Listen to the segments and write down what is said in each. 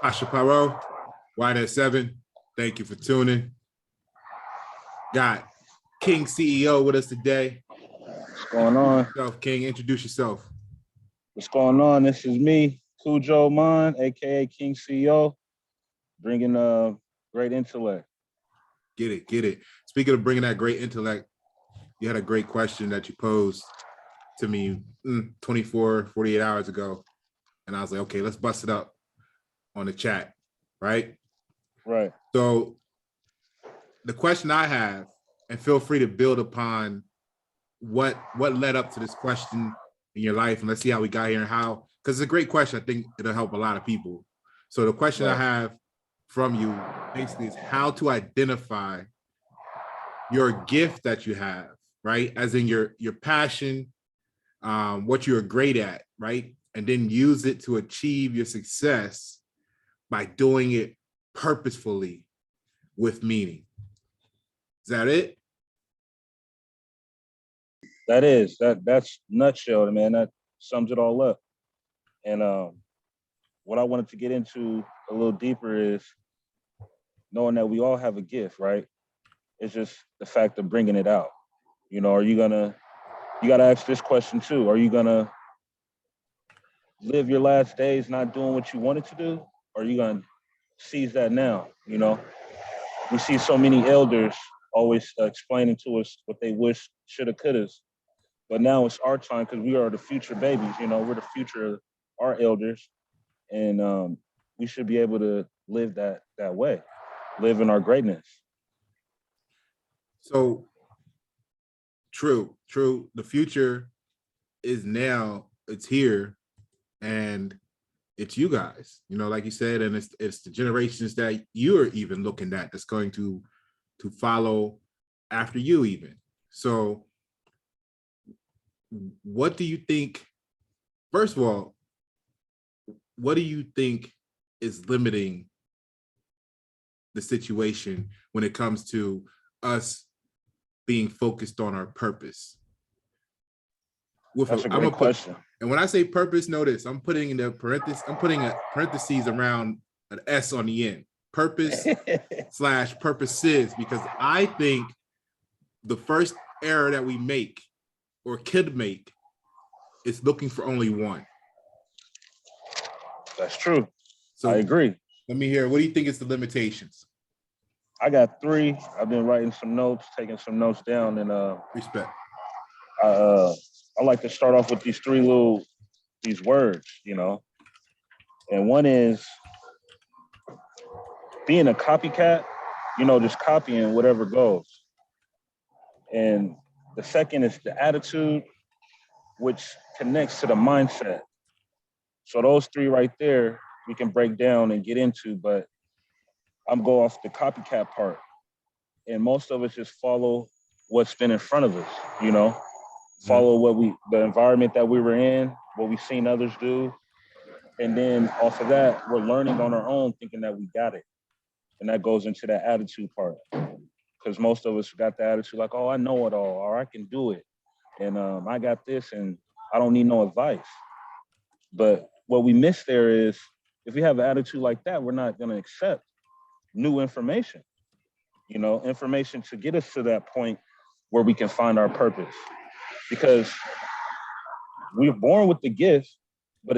Pasha Paroh Y Net 7. Thank you for tuning. Got King CEO with us today. What's going on? King, introduce yourself. What's going on? This is me, Kojo, aka King CEO, bringing great intellect. Get it. Speaking of bringing that great intellect, you had a great question that you posed to me 48 hours ago. And I was like, okay, let's bust it up on the chat, right? Right. So the question I have, and feel free to build upon what led up to this question in your life, and let's see how we got here and how, because it's a great question. I think it'll help a lot of people. So the question I have from you basically is how to identify your gift that you have, right? As in your passion, what you're great at, right? And then use it to achieve your success by doing it purposefully with meaning. Is that it? That's nutshell, man. That sums it all up. And what I wanted to get into a little deeper is knowing that we all have a gift, right? It's just the fact of bringing it out. You know, you got to ask this question too. Are you going to live your last days not doing what you wanted to do? Or are you going to seize that now? You know, we see so many elders always explaining to us what they wish, shoulda, coulda. But now it's our time because we are the future babies. You know, we're the future of our elders. And we should be able to live that way, live in our greatness. So true. The future is now, it's here, and it's you guys, you know, like you said, and it's the generations that you're even looking at that's going to follow after you even. So what do you think, first of all, what do you think is limiting the situation when it comes to us being focused on our purpose? That's a great question. And when I say purpose, notice I'm putting in the parentheses, I'm putting a parentheses around an S on the end. Purpose / purposes, because I think the first error that we make or could make is looking for only one. That's true. So I agree. Let me hear, what do you think is the limitations? I got 3. I've been writing some notes, taking some notes down, and respect. I like to start off with these these words, you know. And one is being a copycat, you know, just copying whatever goes. And the second is the attitude, which connects to the mindset. So those 3 right there, we can break down and get into, but I'm going off the copycat part. And most of us just follow what's been in front of us, you know, follow the environment that we were in, what we've seen others do. And then off of that, we're learning on our own, thinking that we got it. And that goes into that attitude part. Because most of us got the attitude like, oh, I know it all, or I can do it. And I got this and I don't need no advice. But what we miss there is if we have an attitude like that, we're not going to accept new information, you know, information to get us to that point where we can find our purpose. Because we're born with the gift, but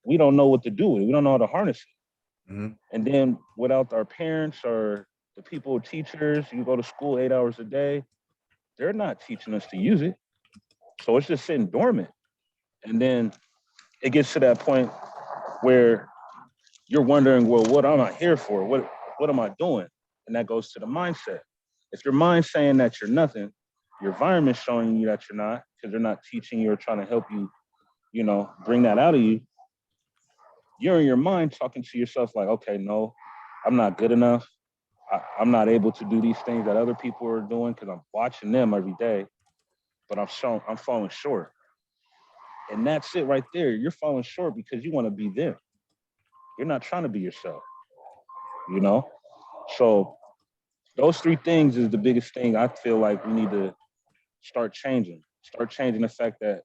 we don't know what to do with it. We don't know how to harness it. Mm-hmm. And then without our parents or the people, teachers, you go to school 8 hours a day, they're not teaching us to use it. So it's just sitting dormant. And then it gets to that point where you're wondering, well, what am I here for? What am I doing? And that goes to the mindset. If your mind's saying that you're nothing, your environment's showing you that you're not, because they're not teaching you or trying to help you, you know, bring that out of you. You're in your mind talking to yourself like, okay, no, I'm not good enough. I'm not able to do these things that other people are doing because I'm watching them every day, but I'm falling short. And that's it right there. You're falling short because you want to be them. You're not trying to be yourself, you know? So those 3 things is the biggest thing I feel like we need to start changing the fact that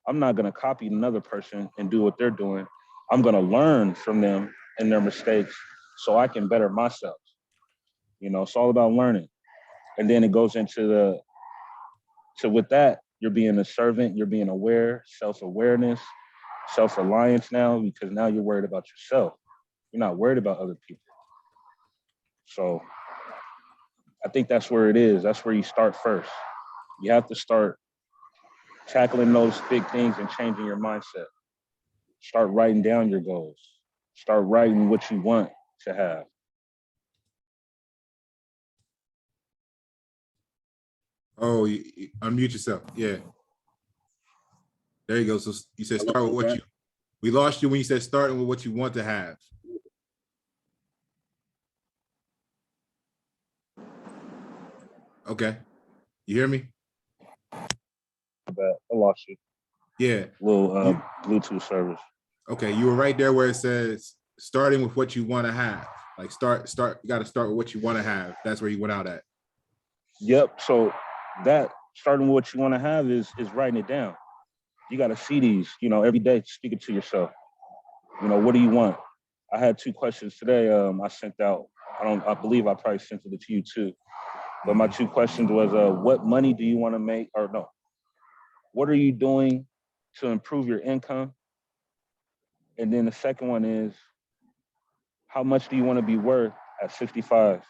I'm not going to copy another person and do what they're doing. I'm going to learn from them and their mistakes so I can better myself. You know, it's all about learning. And then it goes into with that, you're being a servant, you're being aware, self-awareness, self-reliance now, because now you're worried about yourself. You're not worried about other people. So I think that's where it is. That's where you start first. You have to start tackling those big things and changing your mindset. Start writing down your goals. Start writing what you want to have. Oh, you unmute yourself. Yeah. There you go. So you said start with what you, we lost you when you said starting with what you want to have. Okay. You hear me? But I lost you. Yeah. Little Bluetooth service. Okay. You were right there where it says starting with what you want to have. Like start, you got to start with what you want to have. That's where you went out at. Yep. So that starting with what you want to have is writing it down. You got to see these, you know, every day, speak it to yourself. You know, what do you want? I had 2 questions today. I sent out, I believe I probably sent it to you too. But my 2 questions was, what money do you want to make? Or no, what are you doing to improve your income? And then the second one is, how much do you want to be worth at 65,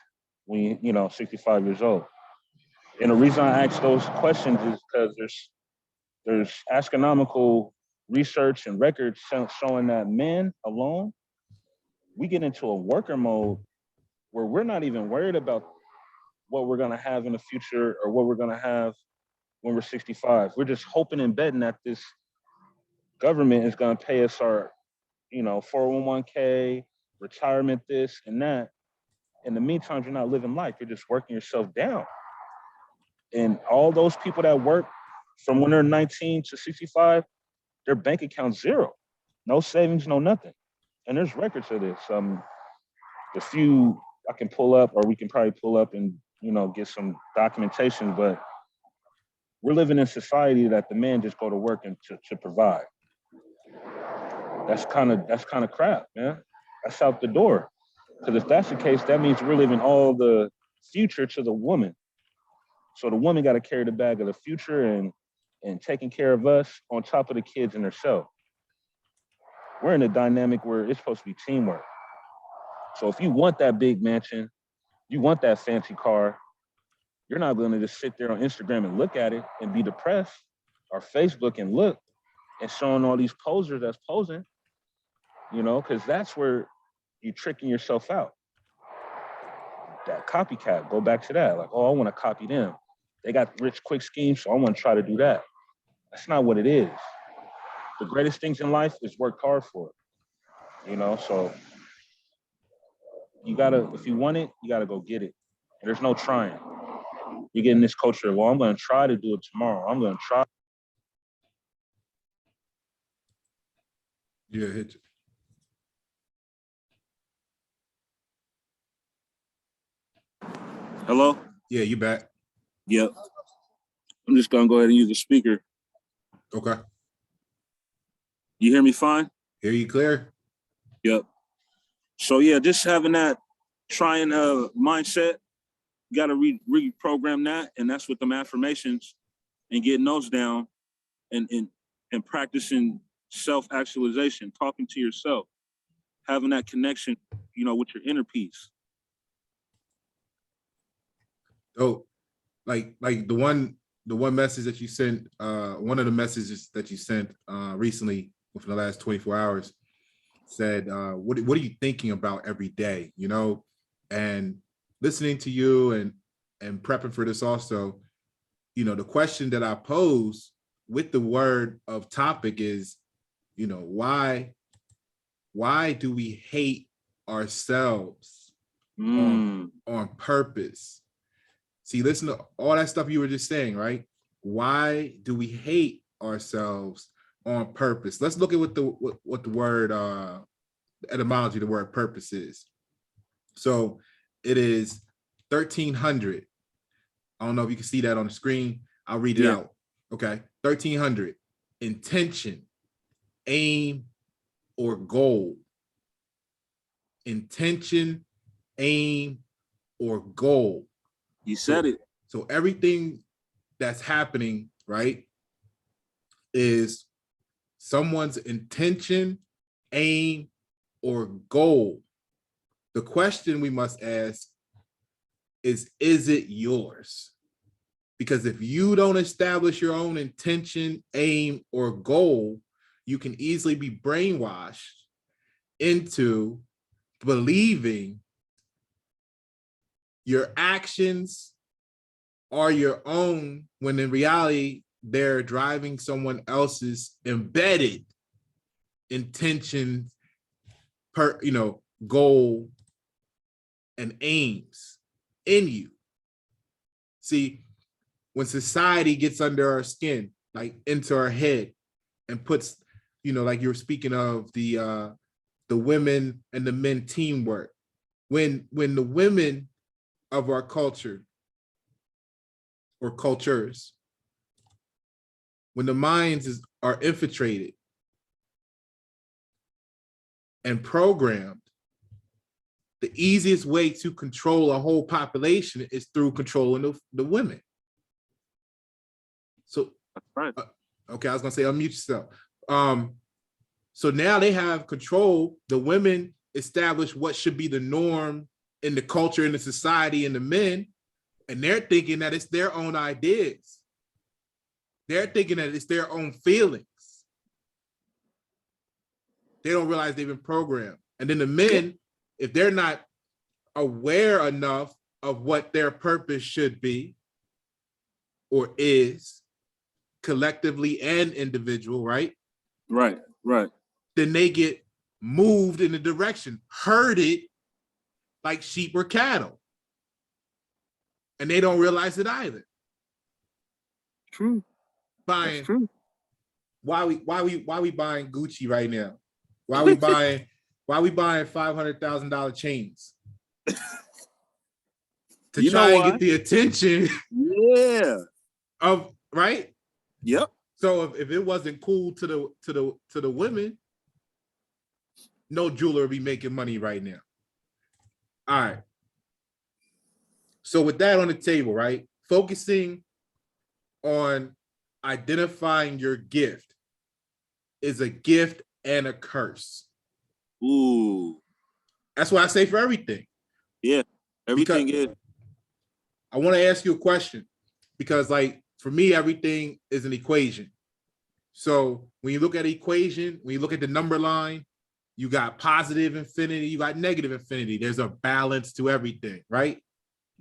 when you know, 65 years old? And the reason I ask those questions is because there's astronomical research and records showing that men alone, we get into a worker mode where we're not even worried about what we're going to have in the future or what we're going to have when we're 65. We're just hoping and betting that this government is going to pay us our, you know, 401k, retirement, this and that. In the meantime, you're not living life. You're just working yourself down. And all those people that work from when they're 19 to 65, their bank account 0, no savings, no nothing. And there's records of this. The few I can pull up, or we can probably pull up and, you know, get some documentation, but we're living in a society that the men just go to work and to provide. That's kind of crap, man. That's out the door. Because if that's the case, that means we're leaving all the future to the woman. So the woman got to carry the bag of the future and taking care of us on top of the kids and herself. We're in a dynamic where it's supposed to be teamwork. So if you want that big mansion, you want that fancy car, you're not going to just sit there on Instagram and look at it and be depressed, or Facebook and look and showing all these posers that's posing, you know, because that's where you're tricking yourself out. That copycat, go back to that. Like, oh, I want to copy them. They got rich, quick schemes, so I want to try to do that. That's not what it is. The greatest things in life is work hard for it, you know? So you gotta, if you want it, you gotta go get it. There's no trying. You get in this culture, well, I'm gonna try to do it tomorrow. I'm gonna try. Yeah, hit you. Hello? Yeah, you back. Yep. I'm just gonna go ahead and use the speaker. Okay. You hear me fine? Hear you clear? Yep. So yeah, just having that trying mindset, you gotta reprogram that, and that's with them affirmations and getting those down and practicing self-actualization, talking to yourself, having that connection, you know, with your inner peace. Oh, like the one message that you sent, one of the messages that you sent recently within the last 24 hours said, what are you thinking about every day, you know? And listening to you and prepping for this also, you know, the question that I pose with the word of topic is, you know, why do we hate ourselves on purpose? See, listen to all that stuff you were just saying, right? Why do we hate ourselves on purpose? Let's look at what the word etymology of the word purpose is. So it is 1300. I don't know if you can see that on the screen. I'll read it out. Okay. 1300. Intention, aim, or goal. intention, aim, or goal. You said it. So everything that's happening, right, is someone's intention, aim, or goal. The question we must ask is it yours? Because if you don't establish your own intention, aim, or goal, you can easily be brainwashed into believing your actions are your own, when in reality, they're driving someone else's embedded intentions, goal and aims in you. See, when society gets under our skin, like into our head, and puts, like you were speaking of the women and the men teamwork. When the women of our culture or cultures, when the minds are infiltrated and programmed, the easiest way to control a whole population is through controlling the women. So, right. Okay, I was gonna say unmute yourself. So now they have control. The women establish what should be the norm in the culture, in the society, and the men, and they're thinking that it's their own ideas. They're thinking that it's their own feelings. They don't realize they've been programmed. And then the men, if they're not aware enough of what their purpose should be or is, collectively and individual, right? Right. Then they get moved in a direction, herded like sheep or cattle. And they don't realize it either. True. Buying, that's true. Why we buying Gucci right now? Why we buying $500,000 chains? To try and get the attention of, right? Yep. So if it wasn't cool to the women, no jeweler would be making money right now. All right. So with that on the table, right? Focusing on identifying your gift is a gift and a curse. Ooh. That's what I say for everything. Yeah. Everything is. I want to ask you a question, because like for me, everything is an equation. So when you look at an equation, when you look at the number line, you got positive infinity, you got negative infinity. There's a balance to everything, right?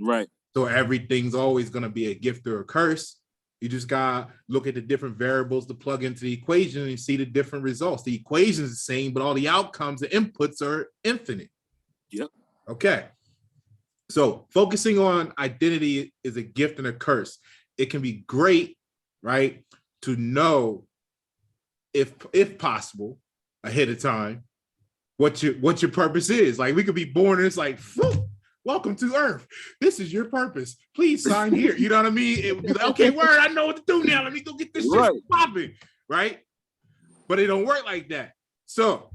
Right. So everything's always going to be a gift or a curse. You just got to look at the different variables to plug into the equation and see the different results. The equation is the same, but all the outcomes, the inputs are infinite. Yep. Okay. So focusing on identity is a gift and a curse. It can be great, right, to know, if possible, ahead of time, what your purpose is. Like we could be born and it's like, welcome to Earth. This is your purpose. Please sign here. You know what I mean? It would be like, okay, word, I know what to do now. Let me go get this shit popping, right? But it don't work like that. So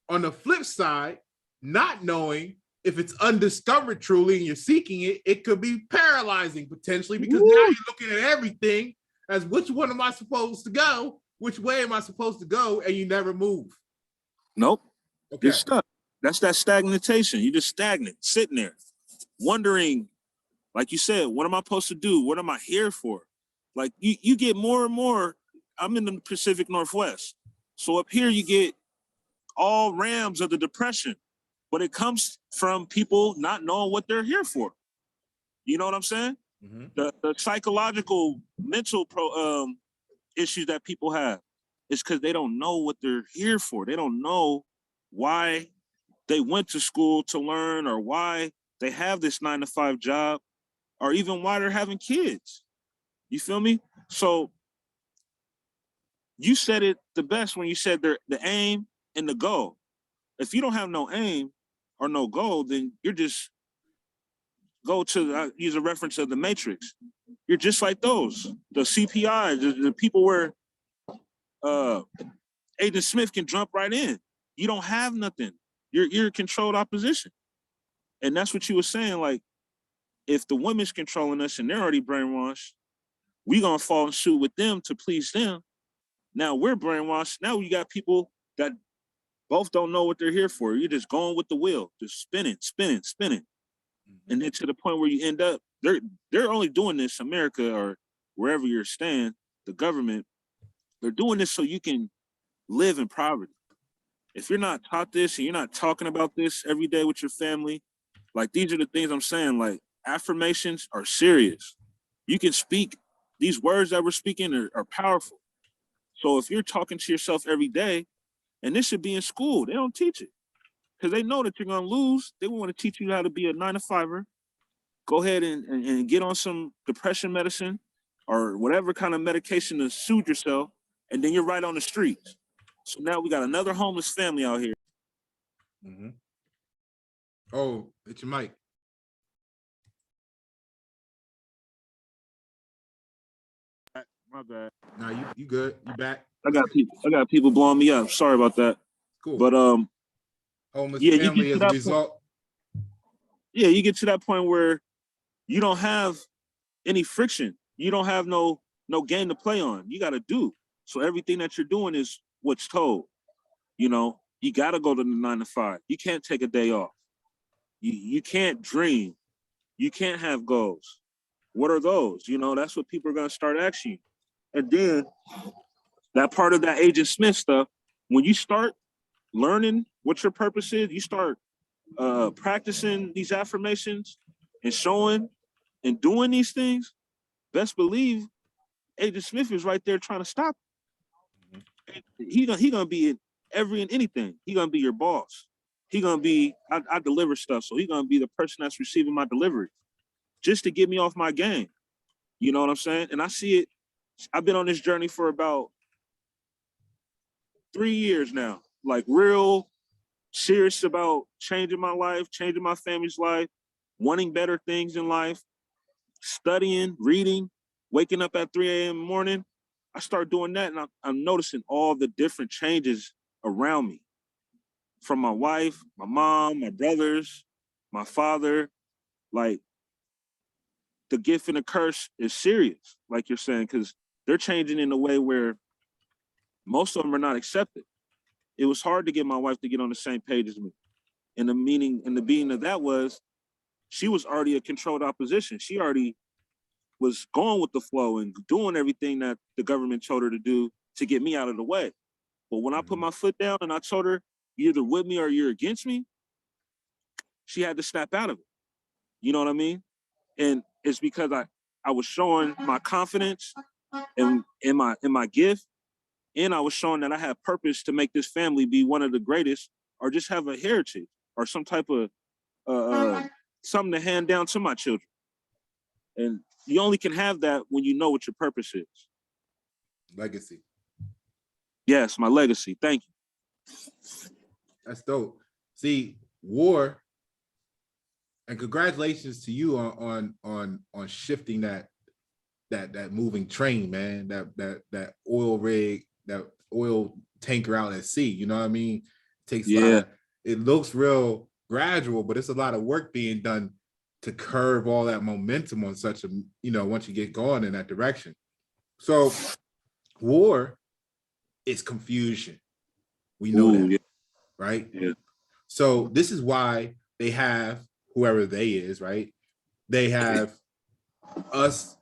on the flip side, not knowing if it's undiscovered truly and you're seeking it, it could be paralyzing potentially, because now you're looking at everything as which one am I supposed to go? Which way am I supposed to go? And you never move. Nope. Okay. You're stuck. That's that stagnation. You're just stagnant, sitting there, wondering, like you said, what am I supposed to do? What am I here for? Like you get more and more. I'm in the Pacific Northwest. So up here you get all rams of the depression, but it comes from people not knowing what they're here for. You know what I'm saying? Mm-hmm. The psychological, mental issues that people have is because they don't know what they're here for. They don't know why they went to school to learn, or why they have this 9-to-5 job, or even why they're having kids. You feel me? So you said it the best when you said the aim and the goal. If you don't have no aim or no goal, then you're just go to use a reference of the Matrix. You're just like those, the CPI, the people where Agent Smith can jump right in. You don't have nothing. you're controlled opposition. And that's what you were saying. Like, if the women's controlling us and they're already brainwashed, we gonna fall in suit with them to please them. Now we're brainwashed. Now you got people that both don't know what they're here for. You're just going with the wheel, just spinning, spinning, spinning. And then to the point where you end up, they're only doing this, America or wherever you're staying, the government, they're doing this so you can live in poverty. If you're not taught this and you're not talking about this every day with your family, like these are the things I'm saying, like affirmations are serious. You can speak, these words that we're speaking are powerful. So if you're talking to yourself every day, and this should be in school, they don't teach it because they know that you're gonna lose. They want to teach you how to be a 9-to-5er. Go ahead and get on some depression medicine or whatever kind of medication to soothe yourself, and then you're right on the streets. So now we got another homeless family out here. Mm-hmm. Oh, it's your mic. My bad. Nah, you good. You back. I got people blowing me up. Sorry about that. Cool. But homeless yeah, family as a result. Yeah, you get to that point where you don't have any friction. You don't have no game to play on. You got to do. So everything that you're doing is what's told. You know, you got to go to the 9-to-5. You can't take a day off. You can't dream. You can't have goals. What are those? You know, that's what people are going to start asking you. And then that part of that Agent Smith stuff, when you start learning what your purpose is, you start practicing these affirmations and showing and doing these things, best believe Agent Smith is right there trying to stop you. He gonna be in every and anything. He gonna be your boss. He gonna be, I deliver stuff, so he gonna be the person that's receiving my delivery just to get me off my game. You know what I'm saying? And I see it. I've been on this journey for about 3 years now, like real serious about changing my life, changing my family's life, wanting better things in life, studying, reading, waking up at 3 a.m. in the morning. I start doing that, and I'm noticing all the different changes around me, from my wife, my mom, my brothers, my father. Like, the gift and the curse is serious, like you're saying, because they're changing in a way where most of them are not accepted. It was hard to get my wife to get on the same page as me. And the meaning and the being of that was she was already a controlled opposition. She already was going with the flow and doing everything that the government told her to do to get me out of the way. But when I put my foot down and I told her, you're either with me or you're against me, she had to snap out of it. You know what I mean? And it's because I was showing my confidence in my gift, and I was showing that I have purpose to make this family be one of the greatest, or just have a heritage or some type of something to hand down to my children. And you only can have that when you know what your purpose is. Legacy. Yes, my legacy. Thank you. That's dope. See, war, and congratulations to you on shifting that moving train, man. That oil rig, that oil tanker out at sea. You know what I mean? Takes a lot of, it looks real gradual, but it's a lot of work being done to curve all that momentum on such a, you know, once you get going in that direction. So war is confusion. We know that, right? Yeah. So this is why they have whoever they is, right? They have us,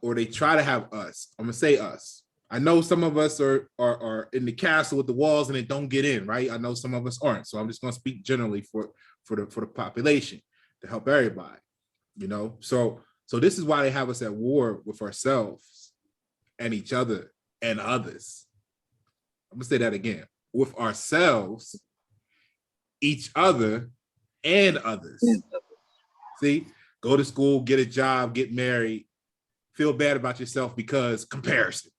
or they try to have us. I'm gonna say us. I know some of us are in the castle with the walls and it don't get in, right? I know some of us aren't. So I'm just gonna speak generally for the population to help everybody, you know? So this is why they have us at war with ourselves and each other and others. I'm gonna say that again. With ourselves, each other, and others. See, go to school, get a job, get married, feel bad about yourself because comparison.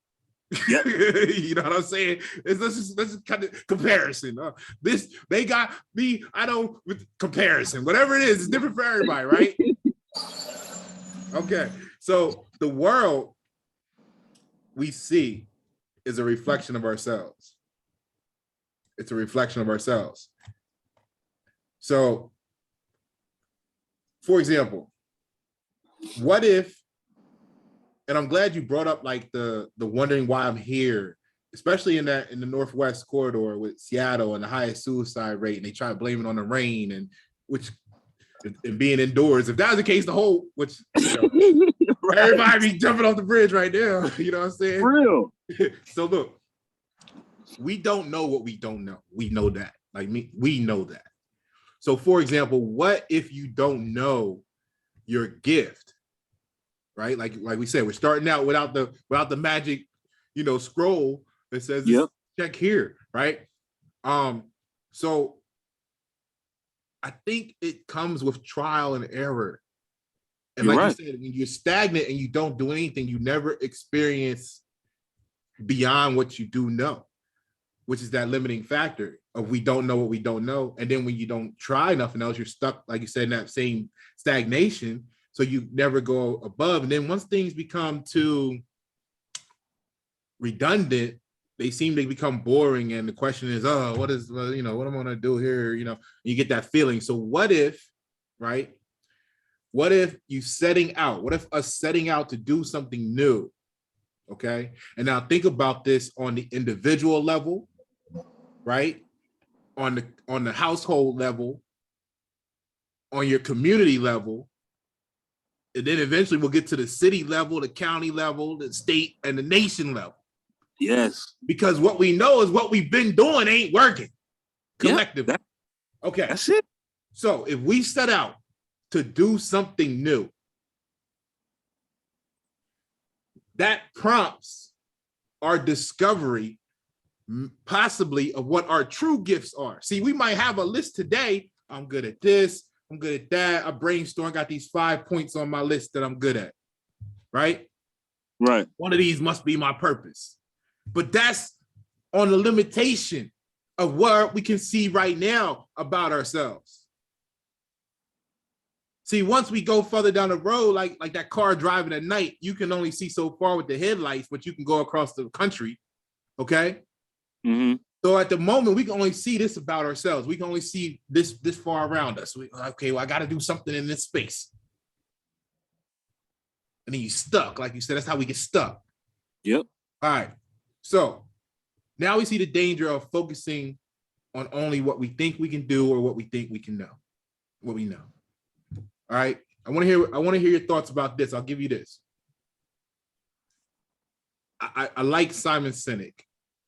Yep. You know what I'm saying? This is kind of comparison. This, they got me, I don't, with comparison. Whatever it is, it's different for everybody, right? Okay, so the world we see is a reflection of ourselves. It's a reflection of ourselves. So, for example, what if, and I'm glad you brought up like the wondering why I'm here, especially in the Northwest corridor with Seattle and the highest suicide rate, and they try to blame it on the rain and being indoors. If that was the case, right. Everybody be jumping off the bridge right now. You know what I'm saying? For real. So look, we don't know what we don't know. We know that. We know that. So for example, what if you don't know your gift? Right? Like we said, we're starting out without the magic, scroll that says check here, right? So I think it comes with trial and error. And You're like right. you said, when you're stagnant and you don't do anything, you never experience beyond what you do know, which is that limiting factor of we don't know what we don't know. And then when you don't try nothing else, you're stuck, like you said, in that same stagnation. So you never go above. And then once things become too redundant, they seem to become boring. And the question is, what am I going to do here? You get that feeling. So what if, right? What if you setting out? What if us setting out to do something new? Okay. And now think about this on the individual level, right? On the household level, on your community level, and then eventually we'll get to the city level, the county level, the state, and the nation level. Yes. Because what we know is what we've been doing ain't working collectively. Okay. That's it. So if we set out to do something new, that prompts our discovery possibly of what our true gifts are. See, we might have a list today. I'm good at this. I'm good at that. I brainstorm, got these 5 points on my list that I'm good at, right? Right. One of these must be my purpose. But that's on the limitation of what we can see right now about ourselves. See, once we go further down the road, like that car driving at night, you can only see so far with the headlights, but you can go across the country, okay? Mm-hmm. So at the moment, we can only see this about ourselves. We can only see this far around us. I got to do something in this space. And then you stuck, like you said, that's how we get stuck. Yep. All right. So now we see the danger of focusing on only what we think we can do or what we think we can know, what we know. All right. I want to hear your thoughts about this. I'll give you this. I like Simon Sinek.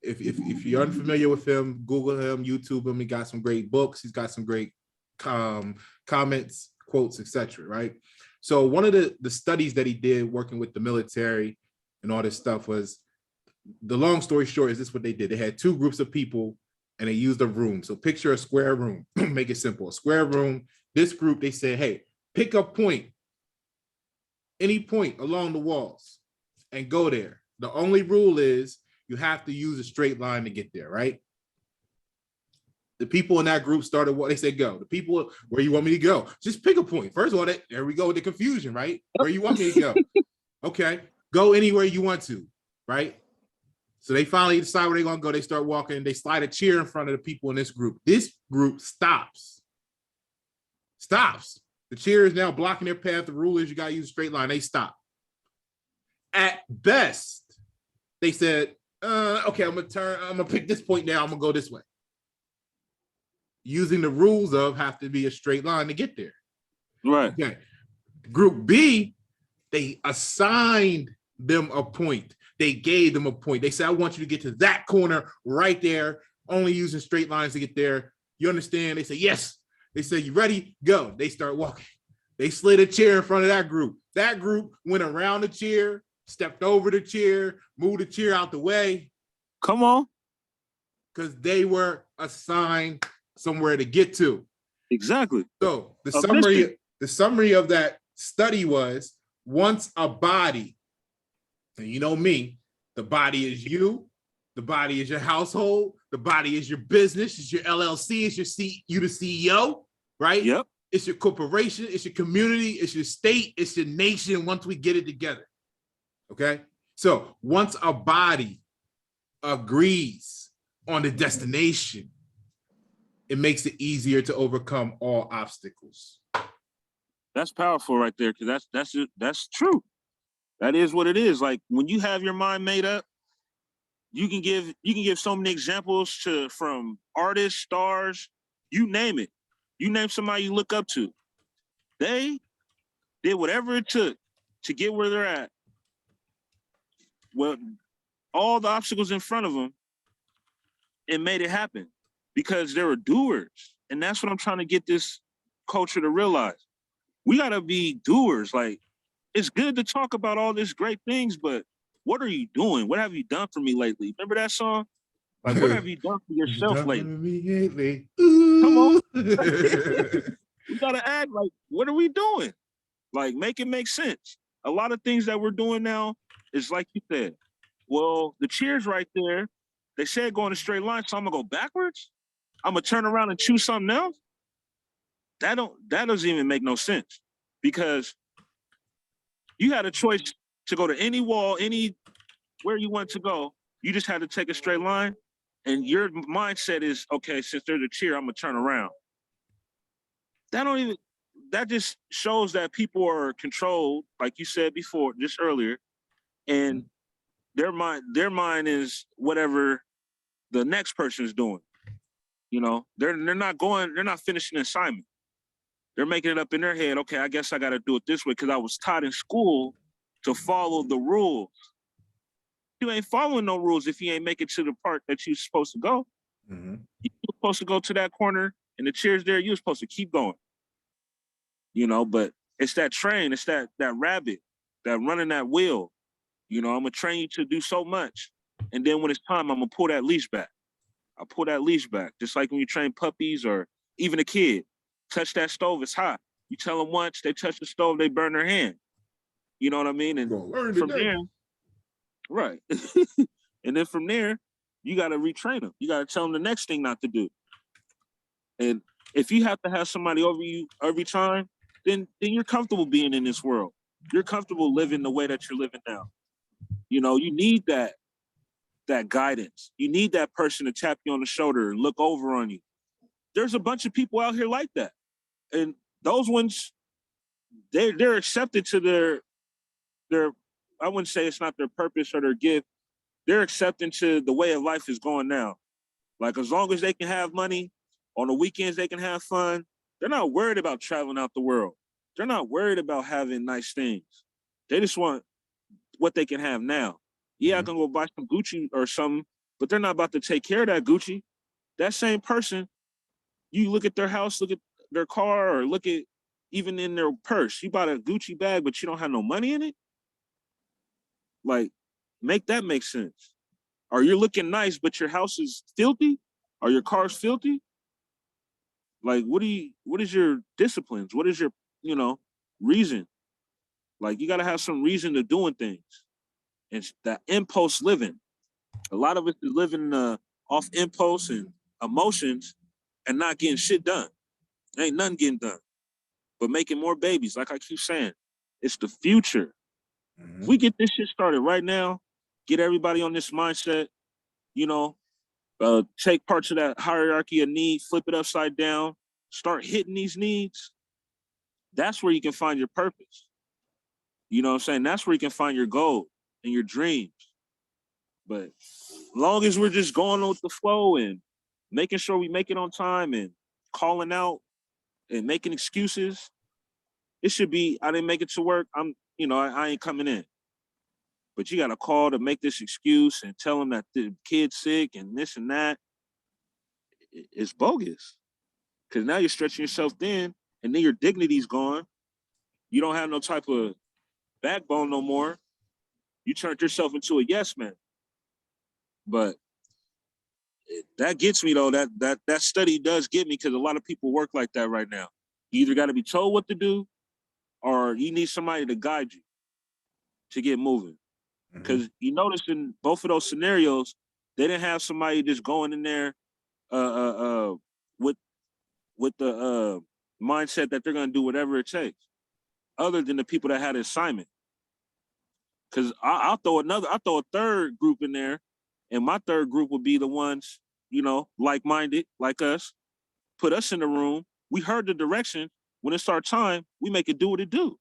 If you're unfamiliar with him, Google him, YouTube him. He got some great books. He's got some great comments, quotes, etc. Right. So one of the studies that he did working with the military and all this stuff was, the long story short, is this what they did? They had two groups of people and they used a room. So picture a square room, make it simple, a square room. This group, they said, hey, pick a point, any point along the walls and go there. The only rule is you have to use a straight line to get there, right? The people in that group started what they said, go. The people, where you want me to go? Just pick a point. First of all, there we go with the confusion, right? Where you want me to go? Okay, go anywhere you want to, right? So they finally decide where they're gonna go. They start walking, they slide a chair in front of the people in this group. This group stops. The chair is now blocking their path. The rule is you gotta use a straight line. They stop. At best, they said, okay, I'm gonna pick this point now. I'm gonna go this way. Using the rules of have to be a straight line to get there. Right. Okay. Group B, they assigned them a point. They gave them a point. They said, I want you to get to that corner right there, only using straight lines to get there. You understand? They say, yes. They say, you ready? Go. They start walking. They slid a chair in front of that group. That group went around the chair, stepped over the chair, moved the chair out the way. Come on. Because they were assigned somewhere to get to. Exactly. So the summary of that study was, once a body, and you know me, the body is you, the body is your household, the body is your business, it's your LLC, it's you the CEO, right? Yep. It's your corporation, it's your community, it's your state, it's your nation once we get it together. Okay? So once a body agrees on the destination, it makes it easier to overcome all obstacles. That's powerful right there, because that's true. That is what it is. Like when you have your mind made up, you can give so many examples from artists, stars, you name it. You name somebody you look up to. They did whatever it took to get where they're at. Well, all the obstacles in front of them, it made it happen because they were doers. And that's what I'm trying to get this culture to realize. We gotta be doers. Like, it's good to talk about all these great things, but what are you doing? What have you done for me lately? Remember that song? Like, what have you done for yourself lately? Come on. We gotta act like, what are we doing? Like, make it make sense. A lot of things that we're doing now is like you said. Well, the cheers right there, they said go in a straight line, so I'm gonna go backwards. I'm gonna turn around and choose something else. That doesn't even make no sense, because you had a choice to go to any wall, anywhere you want to go. You just had to take a straight line, and your mindset is, okay, since there's a cheer, I'm gonna turn around. That just shows that people are controlled, like you said before, just earlier, and their mind is whatever the next person is doing. You know, they're not finishing an assignment. They're making it up in their head. Okay, I guess I got to do it this way because I was taught in school to follow the rules. You ain't following no rules if you ain't make it to the part that you're supposed to go. Mm-hmm. You're supposed to go to that corner and the chair's there. You're supposed to keep going. You know, but it's that train, it's that rabbit, that running that wheel. You know, I'm gonna train you to do so much, and then when it's time, I'm gonna pull that leash back. I'll pull that leash back, just like when you train puppies or even a kid. Touch that stove, it's hot. You tell them once, they touch the stove, they burn their hand. You know what I mean? And from there, right. And then from there, you got to retrain them. You got to tell them the next thing not to do. And if you have to have somebody over you every time, then you're comfortable being in this world. You're comfortable living the way that you're living now. You know, you need that guidance. You need that person to tap you on the shoulder and look over on you. There's a bunch of people out here like that. And those ones, they're accepted to their, I wouldn't say it's not their purpose or their gift. They're accepting to the way of life is going now. Like, as long as they can have money, on the weekends they can have fun. They're not worried about traveling out the world. They're not worried about having nice things. They just want what they can have now. Yeah, I can go buy some Gucci or something, but they're not about to take care of that Gucci. That same person, you look at their house, look at their car, or look at even in their purse. You bought a Gucci bag, but you don't have no money in it? Like, make that make sense. Or you're looking nice, but your house is filthy? Or your car's filthy? Like, what is your disciplines? What is your, reason? Like, you got to have some reason to doing things. It's that impulse living. A lot of us is living off impulse and emotions and not getting shit done. Ain't nothing getting done. But making more babies, like I keep saying, it's the future. If we get this shit started right now, get everybody on this mindset, take parts of that hierarchy of need, flip it upside down, start hitting these needs, that's where you can find your purpose. You know what I'm saying? That's where you can find your goal and your dreams. But as long as we're just going with the flow and making sure we make it on time and calling out and making excuses, it should be, I didn't make it to work, I ain't coming in. But you got to call to make this excuse and tell them that the kid's sick and this and that. It's bogus. Because now you're stretching yourself thin, and then your dignity's gone. You don't have no type of backbone no more. You turned yourself into a yes man. But that gets me though. That study does get me, because a lot of people work like that right now. You either got to be told what to do, or you need somebody to guide you to get moving. Because you notice in both of those scenarios, they didn't have somebody just going in there with the mindset that they're gonna do whatever it takes, other than the people that had an assignment. Because I'll throw a third group in there, and my third group would be the ones, like-minded, like us, put us in the room. We heard the direction. When it's our time, we make it do what it do.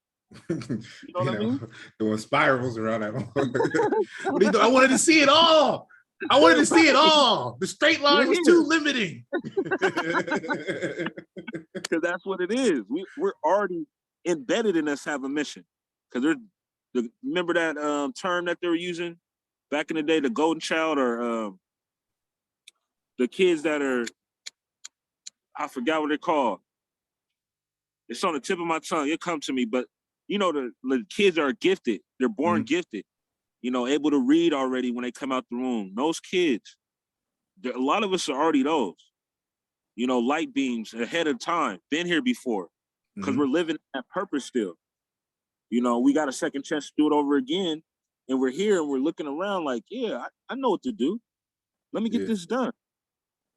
You know what I mean? Doing spirals around that. What do you do? I wanted to see it all. I wanted to see it all. The straight line was too limiting. Because that's what it is. We're already embedded in us have a mission. Because remember that term that they were using back in the day, the golden child, or the kids that are, I forgot what they're called. It's on the tip of my tongue. It'll come to me. But, you know, the kids are gifted. They're born gifted, you know, able to read already when they come out the room. Those kids, a lot of us are already those, you know, light beams ahead of time, been here before, because we're living that purpose still. You know, we got a second chance to do it over again. And we're here and we're looking around like, yeah, I know what to do. Let me get this done.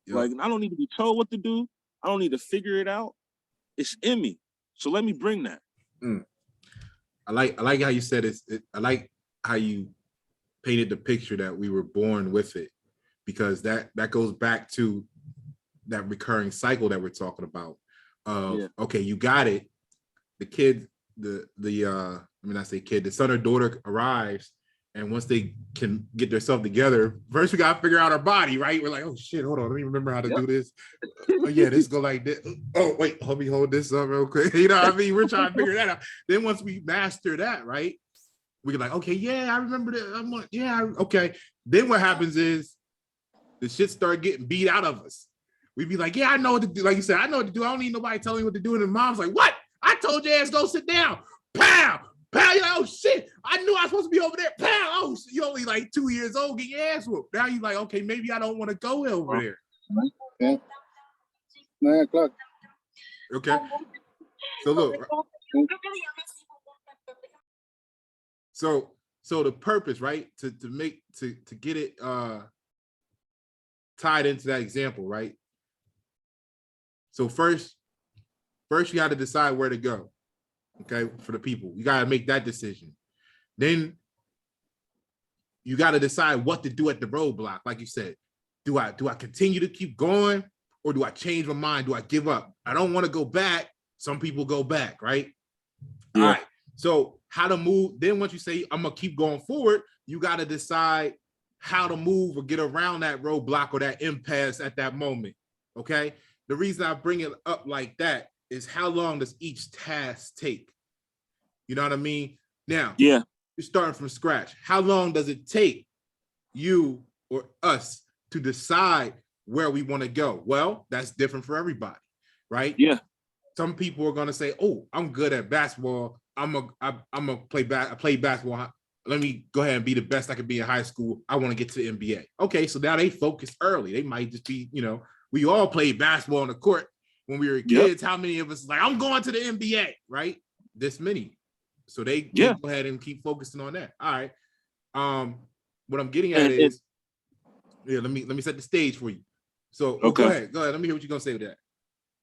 Yep. Like, I don't need to be told what to do. I don't need to figure it out. It's in me. So let me bring that. I like how you said it. I like how you painted the picture that we were born with it, because that goes back to that recurring cycle that we're talking about. Okay, you got it. The kid, the son or daughter arrives, and once they can get themselves together, first we gotta figure out our body, right? We're like, oh shit, hold on, let me remember how to do this. Oh yeah, this go like this. Oh wait, let me hold this up real quick. You know what I mean? We're trying to figure that out. Then once we master that, right, we're like, okay, yeah, I remember that. Okay. Then what happens is the shit start getting beat out of us. We'd be like, yeah, I know what to do. Like you said, I know what to do. I don't need nobody telling me what to do. And the mom's like, what? I told your ass go sit down. Pow! Pow! You're like, oh shit! I knew I was supposed to be over there. Pow! Oh, you only like 2 years old, get your ass whooped. Now you're like, okay, maybe I don't want to go over there. Yeah. 9 o'clock. Okay. So look. So the purpose, right? To get it tied into that example, right? So first you got to decide where to go. Okay, for the people, you got to make that decision. Then you got to decide what to do at the roadblock. Like you said, do I continue to keep going, or do I change my mind? Do I give up? I don't want to go back. Some people go back, right? Yeah. All right. So how to move? Then once you say I'm gonna keep going forward, you got to decide how to move or get around that roadblock or that impasse at that moment. Okay. The reason I bring it up like that is, how long does each task take? You know what I mean? Now, you're starting from scratch. How long does it take you or us to decide where we want to go? Well, that's different for everybody, right? Yeah. Some people are gonna say, "Oh, I'm good at basketball. I'm a play basketball. Let me go ahead and be the best I could be in high school. I want to get to the NBA." Okay, so now they focus early. They might just be, you know, we all played basketball on the court when we were kids. How many of us like, I'm going to the NBA, right? This many. So they go ahead and keep focusing on that. All right. What I'm getting at is, let me set the stage for you. So go ahead. Let me hear what you're gonna say with that.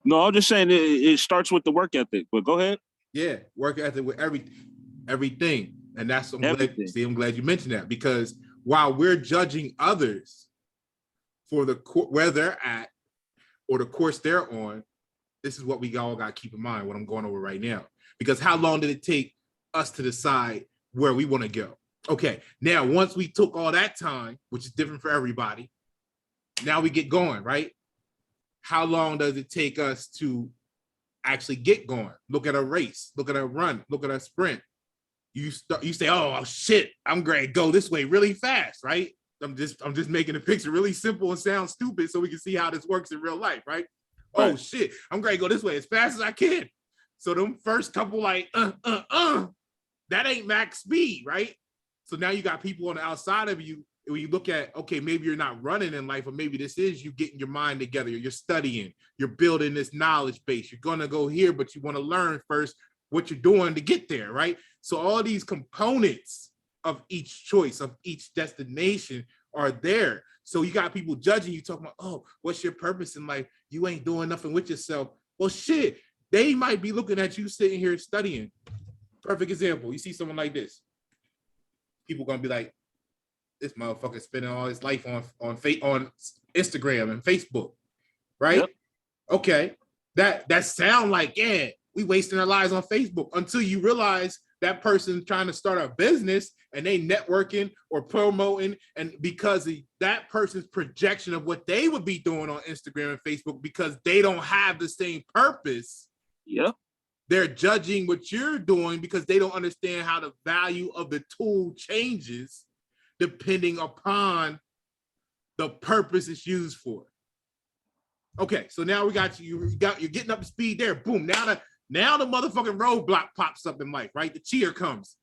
No, I'm just saying it starts with the work ethic, but go ahead. Yeah, work ethic with everything. And that's, I'm glad you mentioned that, because while we're judging others for where they're at or the course they're on, this is what we all got to keep in mind, what I'm going over right now. Because how long did it take us to decide where we want to go? Okay, now once we took all that time, which is different for everybody, now we get going, right? How long does it take us to actually get going? Look at a race, look at a run, look at a sprint. You say, oh shit, I'm going to go this way really fast, right? I'm just making a picture really simple and sound stupid so we can see how this works in real life, right? Oh shit, I'm going to go this way as fast as I can. So them first couple like, that ain't max speed, right? So now you got people on the outside of you. When you look at, okay, maybe you're not running in life, or maybe this is you getting your mind together, you're studying, you're building this knowledge base. You're going to go here, but you want to learn first what you're doing to get there, right? So all these components of each choice, of each destination are there. So you got people judging you, talking about, oh, what's your purpose in life? You ain't doing nothing with yourself. Well, shit, they might be looking at you sitting here studying. Perfect example. You see someone like this. People going to be like, this motherfucker spending all his life on Instagram and Facebook, right? Yep. Okay, that sound like, yeah, we wasting our lives on Facebook, until you realize that person trying to start a business and they networking or promoting, and because of that person's projection of what they would be doing on Instagram and Facebook, because they don't have the same purpose. Yep. They're judging what you're doing because they don't understand how the value of the tool changes depending upon the purpose it's used for. Okay, so now we got you. You're getting up to speed there. Boom. Now the motherfucking roadblock pops up in life, right? The cheer comes.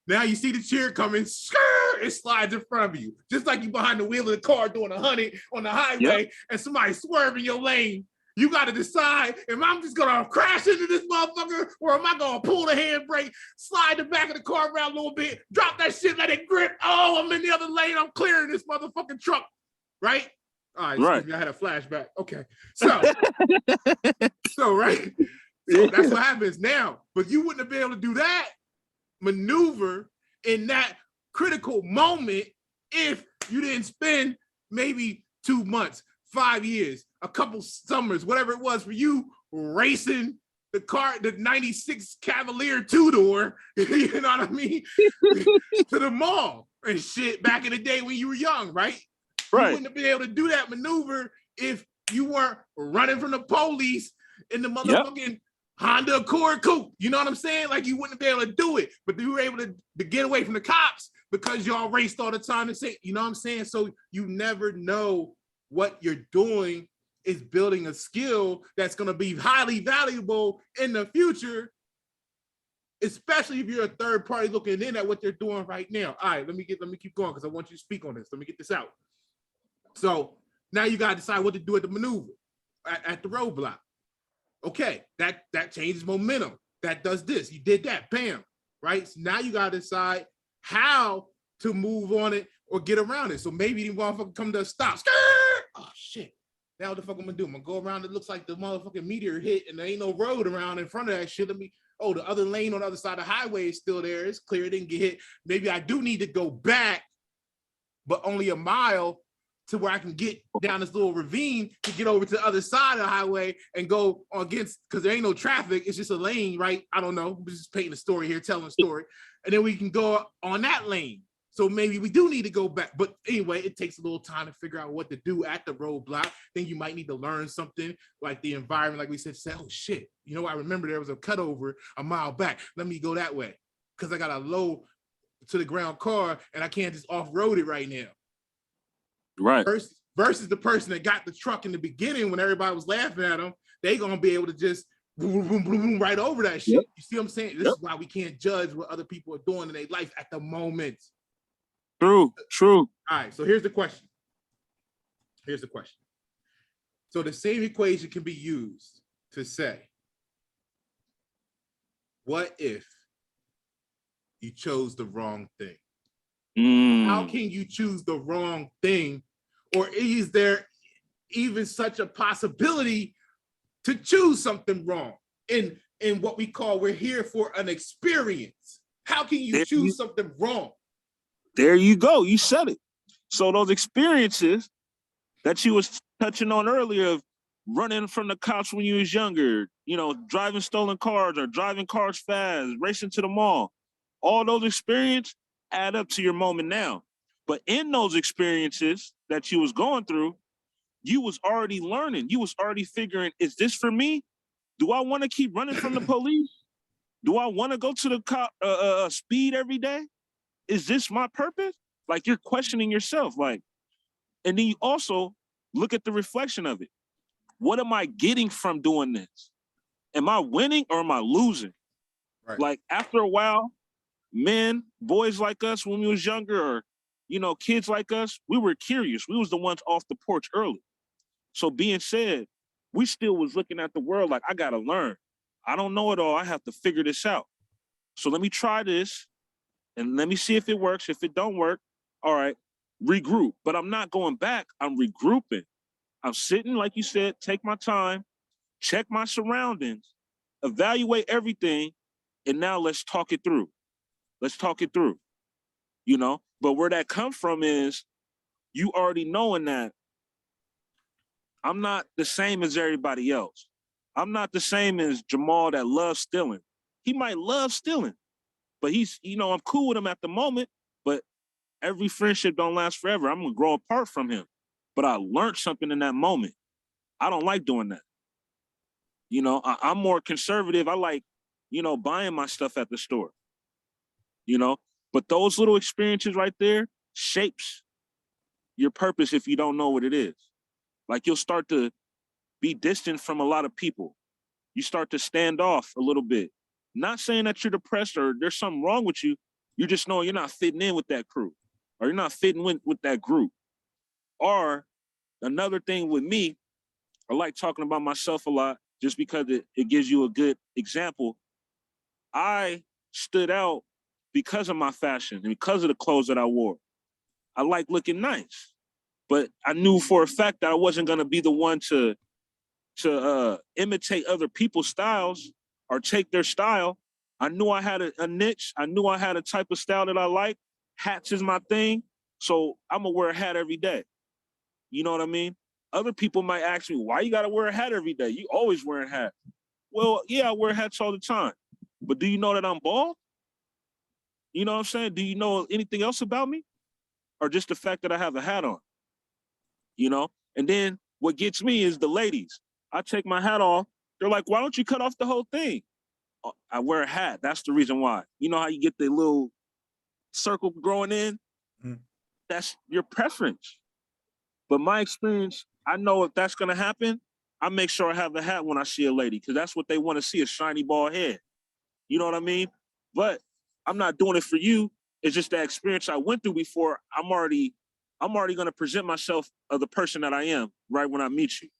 Now you see the cheer coming, it slides in front of you, just like you behind the wheel of the car doing 100 on the highway, and somebody swerving your lane. You got to decide, am I just gonna crash into this motherfucker, or am I gonna pull the handbrake, slide the back of the car around a little bit, drop that shit, let it grip. Oh, I'm in the other lane. I'm clearing this motherfucking truck, right? All right, excuse me, I had a flashback. Okay, so right, so that's what happens now. But you wouldn't have been able to do that maneuver in that critical moment if you didn't spend maybe 2 months, 5 years, a couple summers, whatever it was for you, racing the car, the 96 Cavalier two-door, you know what I mean, to the mall and shit back in the day when you were young, right? You wouldn't have been able to do that maneuver if you weren't running from the police in the motherfucking Honda Accord coupe. You know what I'm saying? Like, you wouldn't be able to do it, but you were able to get away from the cops because y'all raced all the time and say, you know what I'm saying? So you never know what you're doing is building a skill that's going to be highly valuable in the future, especially if you're a third party looking in at what they're doing right now. All right, let me keep going because I want you to speak on this. Let me get this out. So now you got to decide what to do at the maneuver, at the roadblock. Okay, that changes momentum. That does this. You did that, bam, right? So now you got to decide how to move on it or get around it. So maybe the motherfucker come to a stop. Oh, shit. Now what the fuck I'm gonna do? I'm gonna go around. It looks like the motherfucking meteor hit and there ain't no road around in front of that shit. The other lane on the other side of the highway is still there. It's clear, it didn't get hit. Maybe I do need to go back, but only a mile to where I can get down this little ravine to get over to the other side of the highway and go against, because there ain't no traffic. It's just a lane, right? I don't know. We're just painting a story here, telling a story. And then we can go on that lane. So maybe we do need to go back. But anyway, it takes a little time to figure out what to do at the roadblock. Then you might need to learn something like the environment, like we said, say, oh shit, you know, I remember there was a cutover a mile back. Let me go that way because I got a low to the ground car and I can't just off-road it right now. Right. Versus the person that got the truck in the beginning when everybody was laughing at them, they gonna be able to just boom, boom, boom, boom, right over that shit. Yep. You see what I'm saying? This is why we can't judge what other people are doing in their life at the moment. True. All right, so here's the question. So the same equation can be used to say, what if you chose the wrong thing? How can you choose the wrong thing? Or is there even such a possibility to choose something wrong in what we call, we're here for an experience? How can you choose something wrong? There you go. You said it. So those experiences that you was touching on earlier of running from the cops when you was younger, you know, driving stolen cars or driving cars fast, racing to the mall, all those experiences add up to your moment now. But in those experiences that you was going through, you was already learning. You was already figuring, is this for me? Do I want to keep running from the police? Do I want to go to the speed every day? Is this my purpose? Like, you're questioning yourself. Like, and then you also look at the reflection of it. What am I getting from doing this? Am I winning or am I losing? Right. Like, after a while, men, boys like us when we was younger, or, you know, kids like us, we were curious. We was the ones off the porch early. So being said, we still was looking at the world like, I got to learn. I don't know it all. I have to figure this out. So let me try this and let me see if it works. If it don't work, all right, regroup. But I'm not going back. I'm regrouping. I'm sitting, like you said, take my time, check my surroundings, evaluate everything, and now let's talk it through. Let's talk it through, you know? But where that comes from is you already knowing that I'm not the same as everybody else. I'm not the same as Jamal that loves stealing. He might love stealing, but he's, you know, I'm cool with him at the moment, but every friendship don't last forever. I'm gonna grow apart from him. But I learned something in that moment. I don't like doing that. You know, I'm more conservative. I like, you know, buying my stuff at the store, you know, but those little experiences right there shapes your purpose if you don't know what it is. Like you'll start to be distant from a lot of people. You start to stand off a little bit. Not saying that you're depressed or there's something wrong with you. You just know you're not fitting in with that crew or you're not fitting with that group. Or another thing with me, I like talking about myself a lot just because it gives you a good example. I stood out because of my fashion and because of the clothes that I wore. I like looking nice, but I knew for a fact that I wasn't going to be the one to imitate other people's styles or take their style. I knew I had a niche. I knew I had a type of style that I like. Hats is my thing. So I'm going to wear a hat every day. You know what I mean? Other people might ask me, why you got to wear a hat every day? You always wearing hats. Well, yeah, I wear hats all the time. But do you know that I'm bald? You know what I'm saying? Do you know anything else about me? Or just the fact that I have a hat on? You know? And then what gets me is the ladies. I take my hat off. They're like, why don't you cut off the whole thing? Oh, I wear a hat. That's the reason why. You know how you get the little circle growing in? Mhm. That's your preference. But my experience, I know if that's going to happen, I make sure I have the hat when I see a lady because that's what they want to see, a shiny bald head. You know what I mean? But I'm not doing it for you. It's just that experience I went through before. I'm already going to present myself of the person that I am right when I meet you.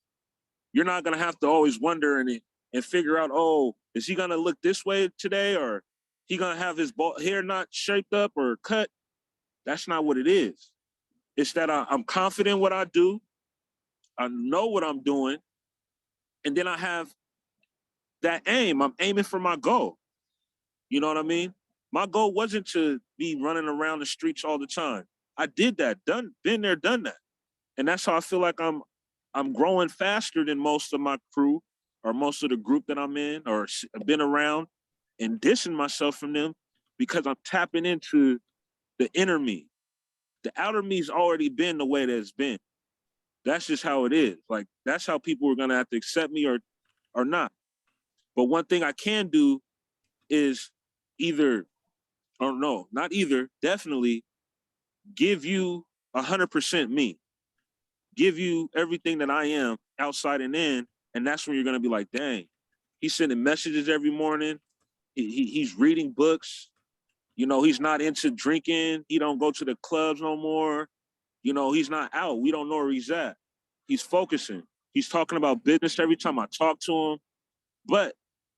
You're not going to have to always wonder and figure out, oh, is he going to look this way today or he going to have his hair not shaped up or cut? That's not what it is. It's that I'm confident in what I do. I know what I'm doing. And then I have that aim. I'm aiming for my goal. You know what I mean? My goal wasn't to be running around the streets all the time. I did that, been there, done that. And that's how I feel like I'm growing faster than most of my crew or most of the group that I'm in or been around and dissing myself from them because I'm tapping into the inner me. The outer me's already been the way that it's been. That's just how it is. Like that's how people are gonna have to accept me or not. But one thing I can do is either, or no, not either, definitely give you 100% me. Give you everything that I am outside and in. And that's when you're gonna be like, dang, he's sending messages every morning. He's reading books. You know, he's not into drinking. He don't go to the clubs no more. You know, he's not out. We don't know where he's at. He's focusing. He's talking about business every time I talk to him. But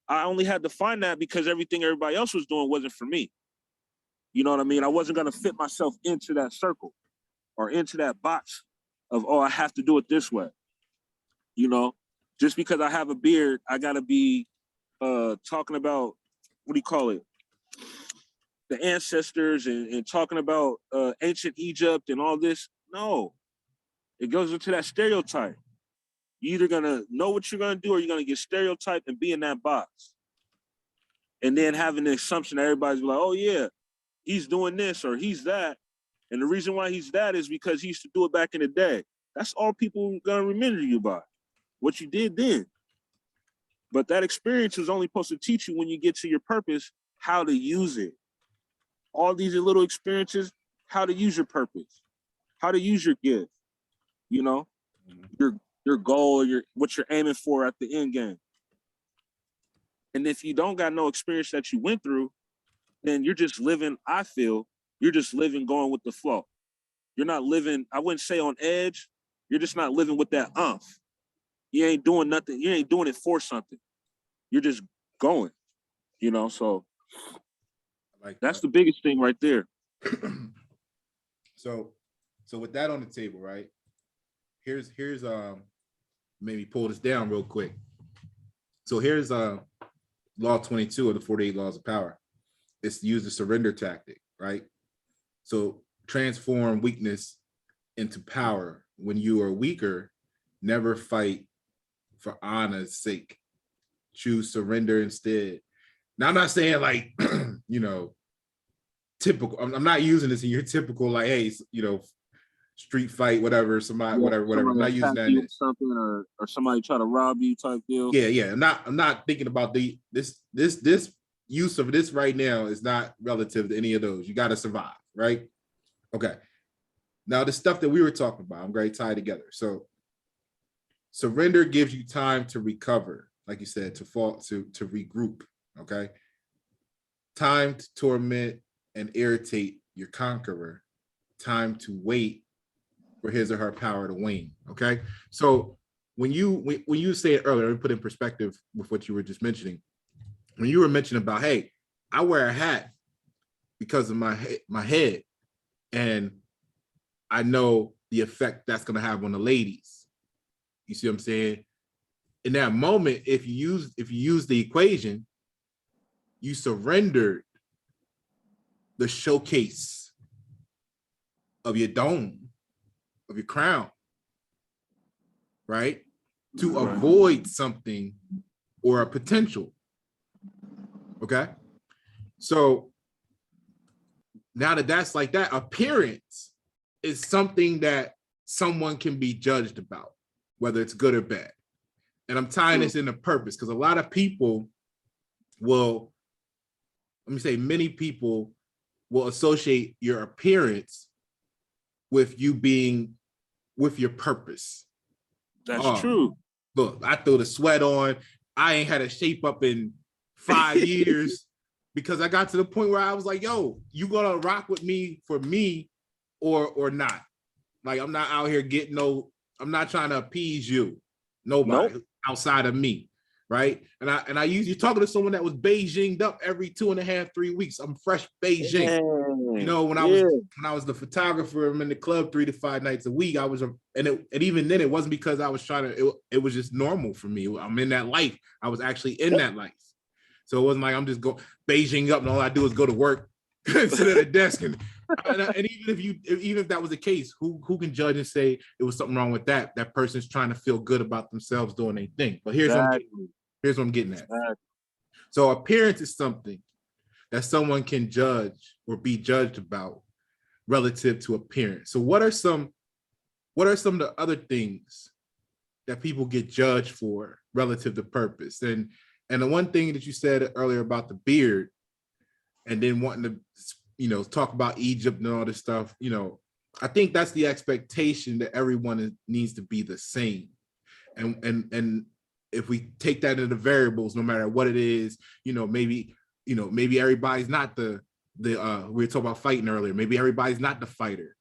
I only had to find that because everything everybody else was doing wasn't for me. You know what I mean? I wasn't going to fit myself into that circle or into that box of, oh, I have to do it this way. You know, just because I have a beard, I got to be talking about, what do you call it? The ancestors and talking about ancient Egypt and all this. No, it goes into that stereotype. You're either going to know what you're going to do or you're going to get stereotyped and be in that box. And then having the assumption that everybody's like, oh, yeah, he's doing this or he's that. And the reason why he's that is because he used to do it back in the day. That's all people are going to remember you by, what you did then. But that experience is only supposed to teach you when you get to your purpose, how to use it. All these little experiences, how to use your purpose, how to use your gift, you know, your goal, what you're aiming for at the end game. And if you don't got no experience that you went through, then you're just living, I feel, you're just living going with the flow. You're not living, I wouldn't say on edge, you're just not living with that umph. You ain't doing nothing, you ain't doing it for something. You're just going, you know, so Like that's that. the biggest thing right there. So with that on the table, right? Here's maybe pull this down real quick. So here's law 22 of the 48 laws of power. It's use the surrender tactic, right? So transform weakness into power. When you are weaker, Never fight for honor's sake. Choose surrender instead. Now, I'm not saying like, you know, typical. I'm not using this in your typical like, hey, you know, street fight, whatever, somebody, whatever. I'm not using that. You something or somebody try to rob you type deal. Yeah. I'm not thinking about this use of this right now is not relative to any of those. You got to survive, right? Okay. Now the stuff that we were talking about, I'm going to tie together. So surrender gives you time to recover, like you said, to regroup. Okay. Time to torment and irritate your conqueror. Time to wait for his or her power to wane. Okay. So when you say it earlier, let me put in perspective with what you were just mentioning. When you were mentioning about, hey, I wear a hat because of my head, and I know the effect that's going to have on the ladies. You see what I'm saying? In that moment, if you use the equation, you surrendered the showcase of your dome, of your crown, right? To avoid something or a potential. Okay. So now that that's like that, appearance is something that someone can be judged about, whether it's good or bad. And I'm tying this into purpose because a lot of people will, let me say, many people will associate your appearance with you being with your purpose. That's true. Look, I threw the sweat on. I ain't had a shape up in 5 years because I got to the point where I was like, yo, you gonna rock with me for me or not? Like, I'm not out here getting I'm not trying to appease you. Nobody outside of me. Right. And I usually talking to someone that was Beijinged up every 2.5, 3 weeks. I'm fresh Beijing. You know, when I was the photographer, I'm in the club 3 to 5 nights a week. And even then it wasn't because I was trying to, it was just normal for me. I'm in that life. I was actually in that life. So it wasn't like I'm just going Beijing up and all I do is go to work, sit at a desk and even if that was the case, who can judge and say it was something wrong with that? That person's trying to feel good about themselves doing their thing. But here's what I'm getting at. So appearance is something that someone can judge or be judged about relative to appearance. So what are some of the other things that people get judged for relative to purpose? And the one thing that you said earlier about the beard and then wanting to, you know, talk about Egypt and all this stuff, you know, I think that's the expectation that everyone needs to be the same. And if we take that into the variables, no matter what it is, maybe everybody's not we were talking about fighting earlier. Maybe everybody's not the fighter.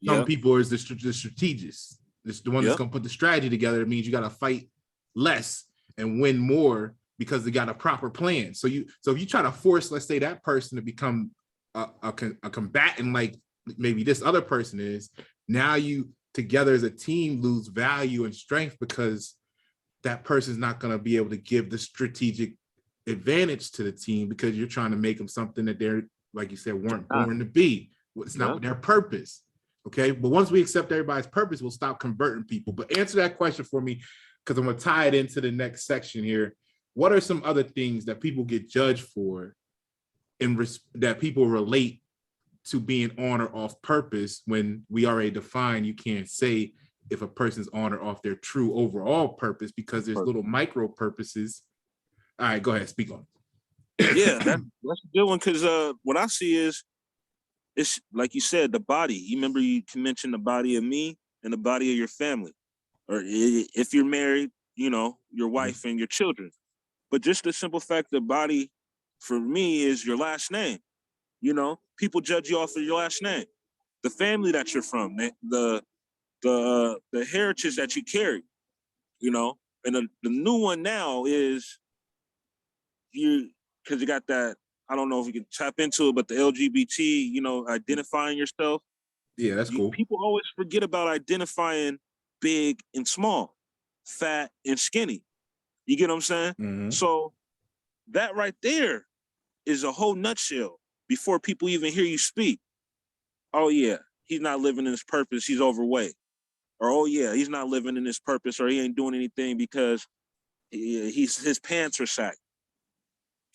Some people is the strategist. It's the one that's going to put the strategy together. It means you got to fight less and win more because they got a proper plan. So if you try to force, let's say, that person to become a combatant like maybe this other person is, now you together as a team lose value and strength because that person's not going to be able to give the strategic advantage to the team because you're trying to make them something that they're, like you said, weren't born to be. It's not their purpose. Okay. But once we accept everybody's purpose, we'll stop converting people. But answer that question for me, because I'm going to tie it into the next section here. What are some other things that people get judged for that people relate to being on or off purpose, when we already defined you can't say if a person's on or off their true overall purpose because there's little micro purposes. All right, go ahead, speak on it. Yeah, that's a good one, because what I see is, it's like you said, the body. You remember you mentioned the body of me and the body of your family, or if you're married, your wife and your children. But just the simple fact, the body for me is your last name. People judge you off of your last name, the family that you're from, the heritage that you carry, and the new one now is because you got that, I don't know if you can tap into it, but the LGBT, identifying yourself. Yeah, that's cool. People always forget about identifying big and small, fat and skinny. You get what I'm saying? Mm-hmm. So that right there is a whole nutshell before people even hear you speak. Oh yeah, he's not living in his purpose. He's overweight. or oh yeah, he's not living in his purpose, or he ain't doing anything because his pants are sagged.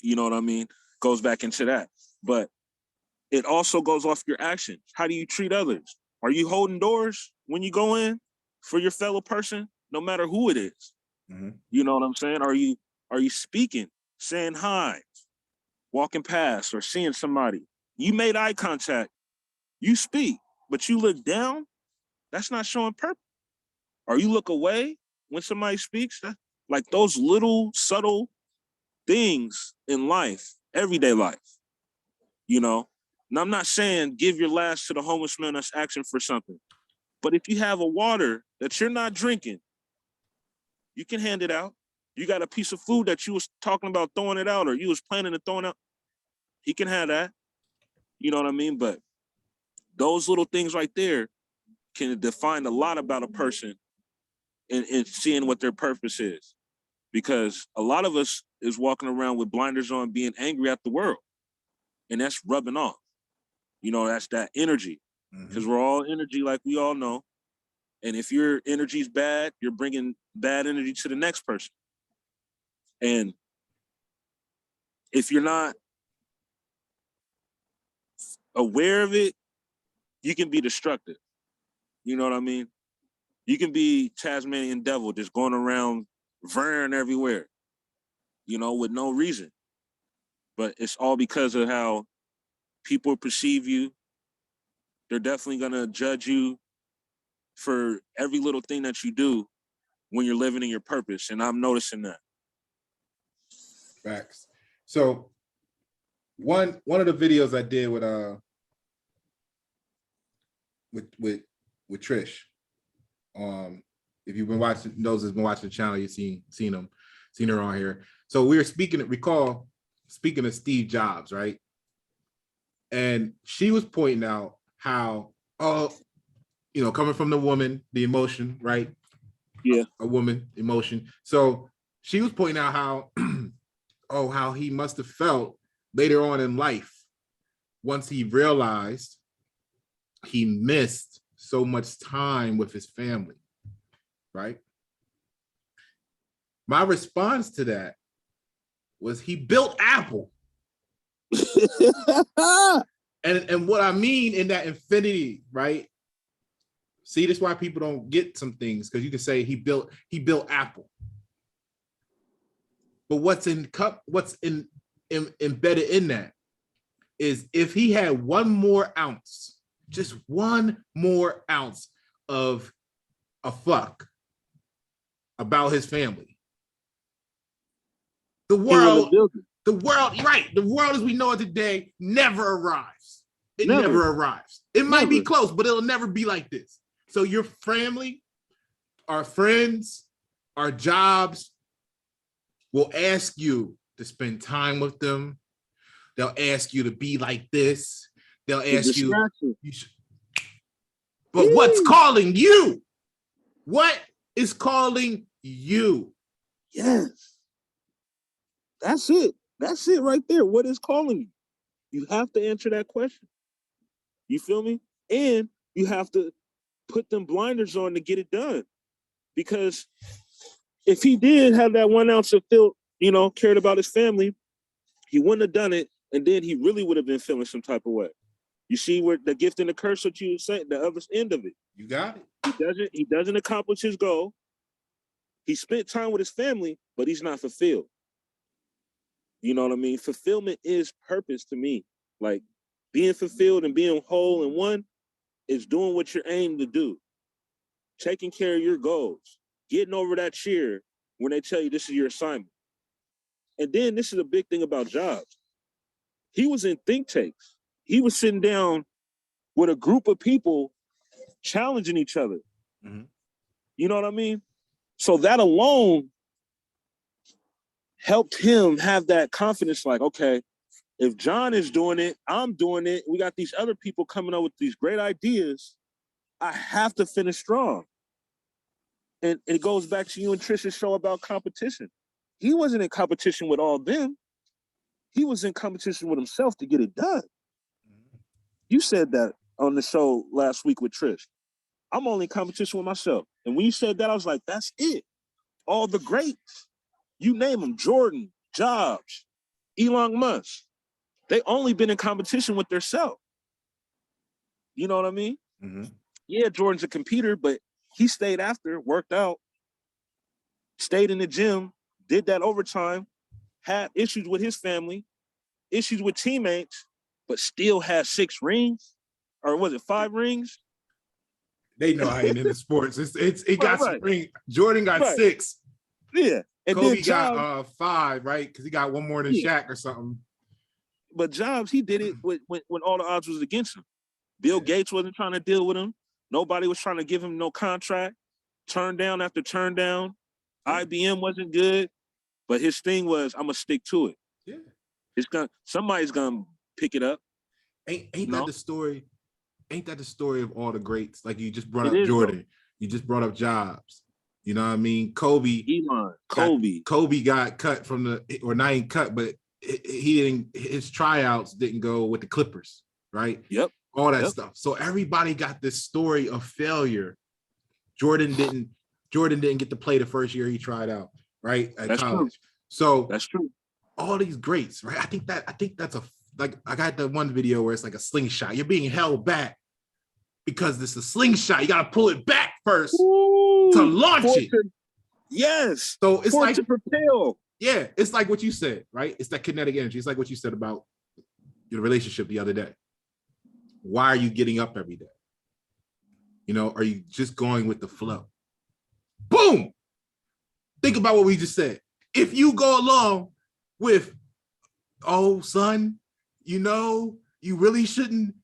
You know what I mean? Goes back into that. But it also goes off your actions. How do you treat others? Are you holding doors when you go in for your fellow person, no matter who it is? Mhm. You know what I'm saying? Are you speaking, saying hi, walking past, or seeing somebody? You made eye contact, you speak, but you look down, that's not showing purpose. Or you look away when somebody speaks, like those little subtle things in life, everyday life, you know? And I'm not saying give your last to the homeless man that's asking for something. But if you have a water that you're not drinking, you can hand it out. You got a piece of food that you was talking about throwing it out, or you was planning to throw it out, he can have that. You know what I mean? But those little things right there can define a lot about a person in seeing what their purpose is. Because a lot of us is walking around with blinders on, being angry at the world. And that's rubbing off. You know, that's that energy. Because we're all energy, like we all know. And if your energy's bad, you're bringing bad energy to the next person. And if you're not aware of it, you can be destructive. You know what I mean? You can be Tasmanian devil just going around veering everywhere, you know, with no reason. But it's all because of how people perceive you. They're definitely going to judge you for every little thing that you do when you're living in your purpose. And I'm noticing that. Facts. So one of the videos I did with Trish, if you've been watching, those that's been watching the channel, you've seen her on here. So we were speaking of Steve Jobs, right? And she was pointing out how, coming from the woman, the emotion, right? Yeah. A woman emotion. So she was pointing out how, how he must have felt later on in life once he realized he missed so much time with his family, right? My response to that was he built Apple. And what I mean in that infinity, right? See, that's why people don't get some things, because you can say he built Apple. But what's embedded in that is if he had one more ounce, just one more ounce of a fuck about his family, the world, right? The world as we know it today never arrives. It never arrives. It might be close, but it'll never be like this. So your family, our friends, our jobs will ask you to spend time with them. They'll ask you to be like this. They'll ask you but what's calling you? What is calling you? Yes. That's it. That's it right there. What is calling you? You have to answer that question. You feel me? And you have to put them blinders on to get it done. Because if he did have that 1 ounce of feel, cared about his family, he wouldn't have done it. And then he really would have been feeling some type of way. You see where the gift and the curse that you were saying, the other end of it. You got it. He doesn't accomplish his goal. He spent time with his family, but he's not fulfilled. You know what I mean? Fulfillment is purpose to me. Like being fulfilled and being whole in one is doing what you're aimed to do. Taking care of your goals. Getting over that cheer when they tell you this is your assignment. And then this is a big thing about Jobs. He was in think tanks. He was sitting down with a group of people challenging each other. Mm-hmm. You know what I mean? So that alone helped him have that confidence, like, okay, if John is doing it, I'm doing it. We got these other people coming up with these great ideas. I have to finish strong. And it goes back to you and Trish's show about competition. He wasn't in competition with all them. He was in competition with himself to get it done. You said that on the show last week with Trish. I'm only in competition with myself. And when you said that, I was like, that's it. All the greats, you name them, Jordan, Jobs, Elon Musk, they only been in competition with themselves. You know what I mean? Mm-hmm. Yeah, Jordan's a competer, but he stayed after, worked out, stayed in the gym, did that overtime, had issues with his family, issues with teammates, but still had 6 rings, or was it 5 rings? They know I ain't into sports. It got some Right. ring. Jordan got 6. Yeah. And Kobe then Jobs, got 5, right? Because he got one more than Shaq or something. but Jobs, he did it when all the odds was against him. Bill Gates wasn't trying to deal with him. Nobody was trying to give him no contract. Turn down after turn down. IBM wasn't good, but his thing was, I'm gonna stick to it. Yeah. Somebody's gonna pick it up. Ain't that the story? Ain't that the story of all the greats? Like you just brought It up is, Jordan. though. You just brought up Jobs. You know what I mean? Kobe. Elon, Kobe. Kobe got cut from or not even cut, but he didn't. His tryouts didn't go with the Clippers, right? Yep. All that stuff. So everybody got this story of failure. Jordan didn't get to play the first year he tried out, right? At That's college. true. So that's true. All these greats, right? I think that's like I got the one video where it's like a slingshot. You're being held back because this is a slingshot. You got to pull it back first to launch it. Yes. So it's like to propel. Yeah, it's like what you said, right? It's that kinetic energy. It's like what you said about your relationship the other day. Why are you getting up every day? You know, are you just going with the flow? Boom! Think about what we just said. If you go along with, oh, son, you know, you really shouldn't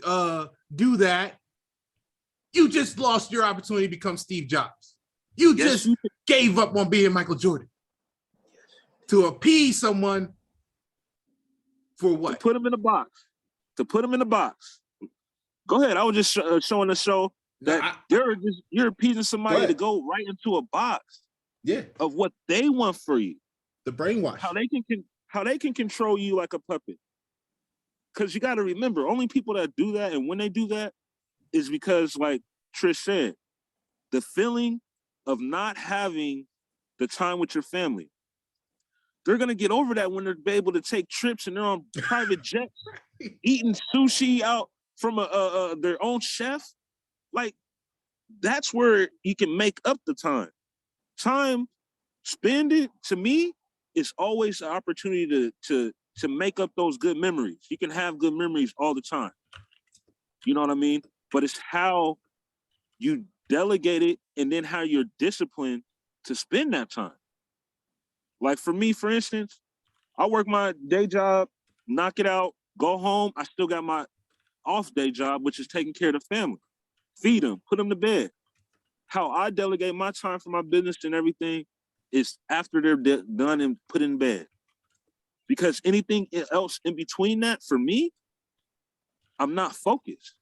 do that. You just lost your opportunity to become Steve Jobs. You just gave up on being Michael Jordan to appease someone for what? To put him in a box. Go ahead. I was just showing the show that you're appeasing somebody to go right into a box. Yeah. Of what they want for you. The brainwash. How they can control you like a puppet. Because you got to remember, only people that do that, and when they do that, is because, like Trish said, the feeling of not having the time with your family. They're gonna get over that when they're able to take trips and they're on private jets, eating sushi out from their own chef. Like, that's where you can make up the time. Time spending, to me, is always an opportunity to make up those good memories. You can have good memories all the time. You know what I mean? But it's how you delegate it and then how you're disciplined to spend that time. Like for me, for instance, I work my day job, knock it out, go home. I still got my off day job, which is taking care of the family, feed them, put them to bed. How I delegate my time for my business and everything is after they're done and put in bed. Because anything else in between that, for me, I'm not focused.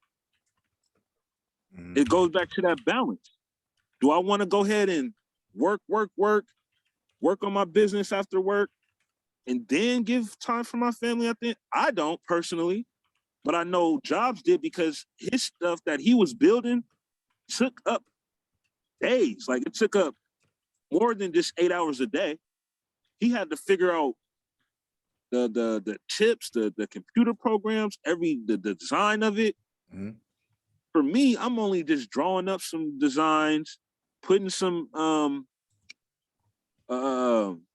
It goes back to that balance. Do I want to go ahead and work on my business after work, and then give time for my family? I don't personally, but I know Jobs did because his stuff that he was building took up days. Like, it took up more than just 8 hours a day. He had to figure out the chips, the computer programs, the design of it. Mm-hmm. For me, I'm only just drawing up some designs, putting some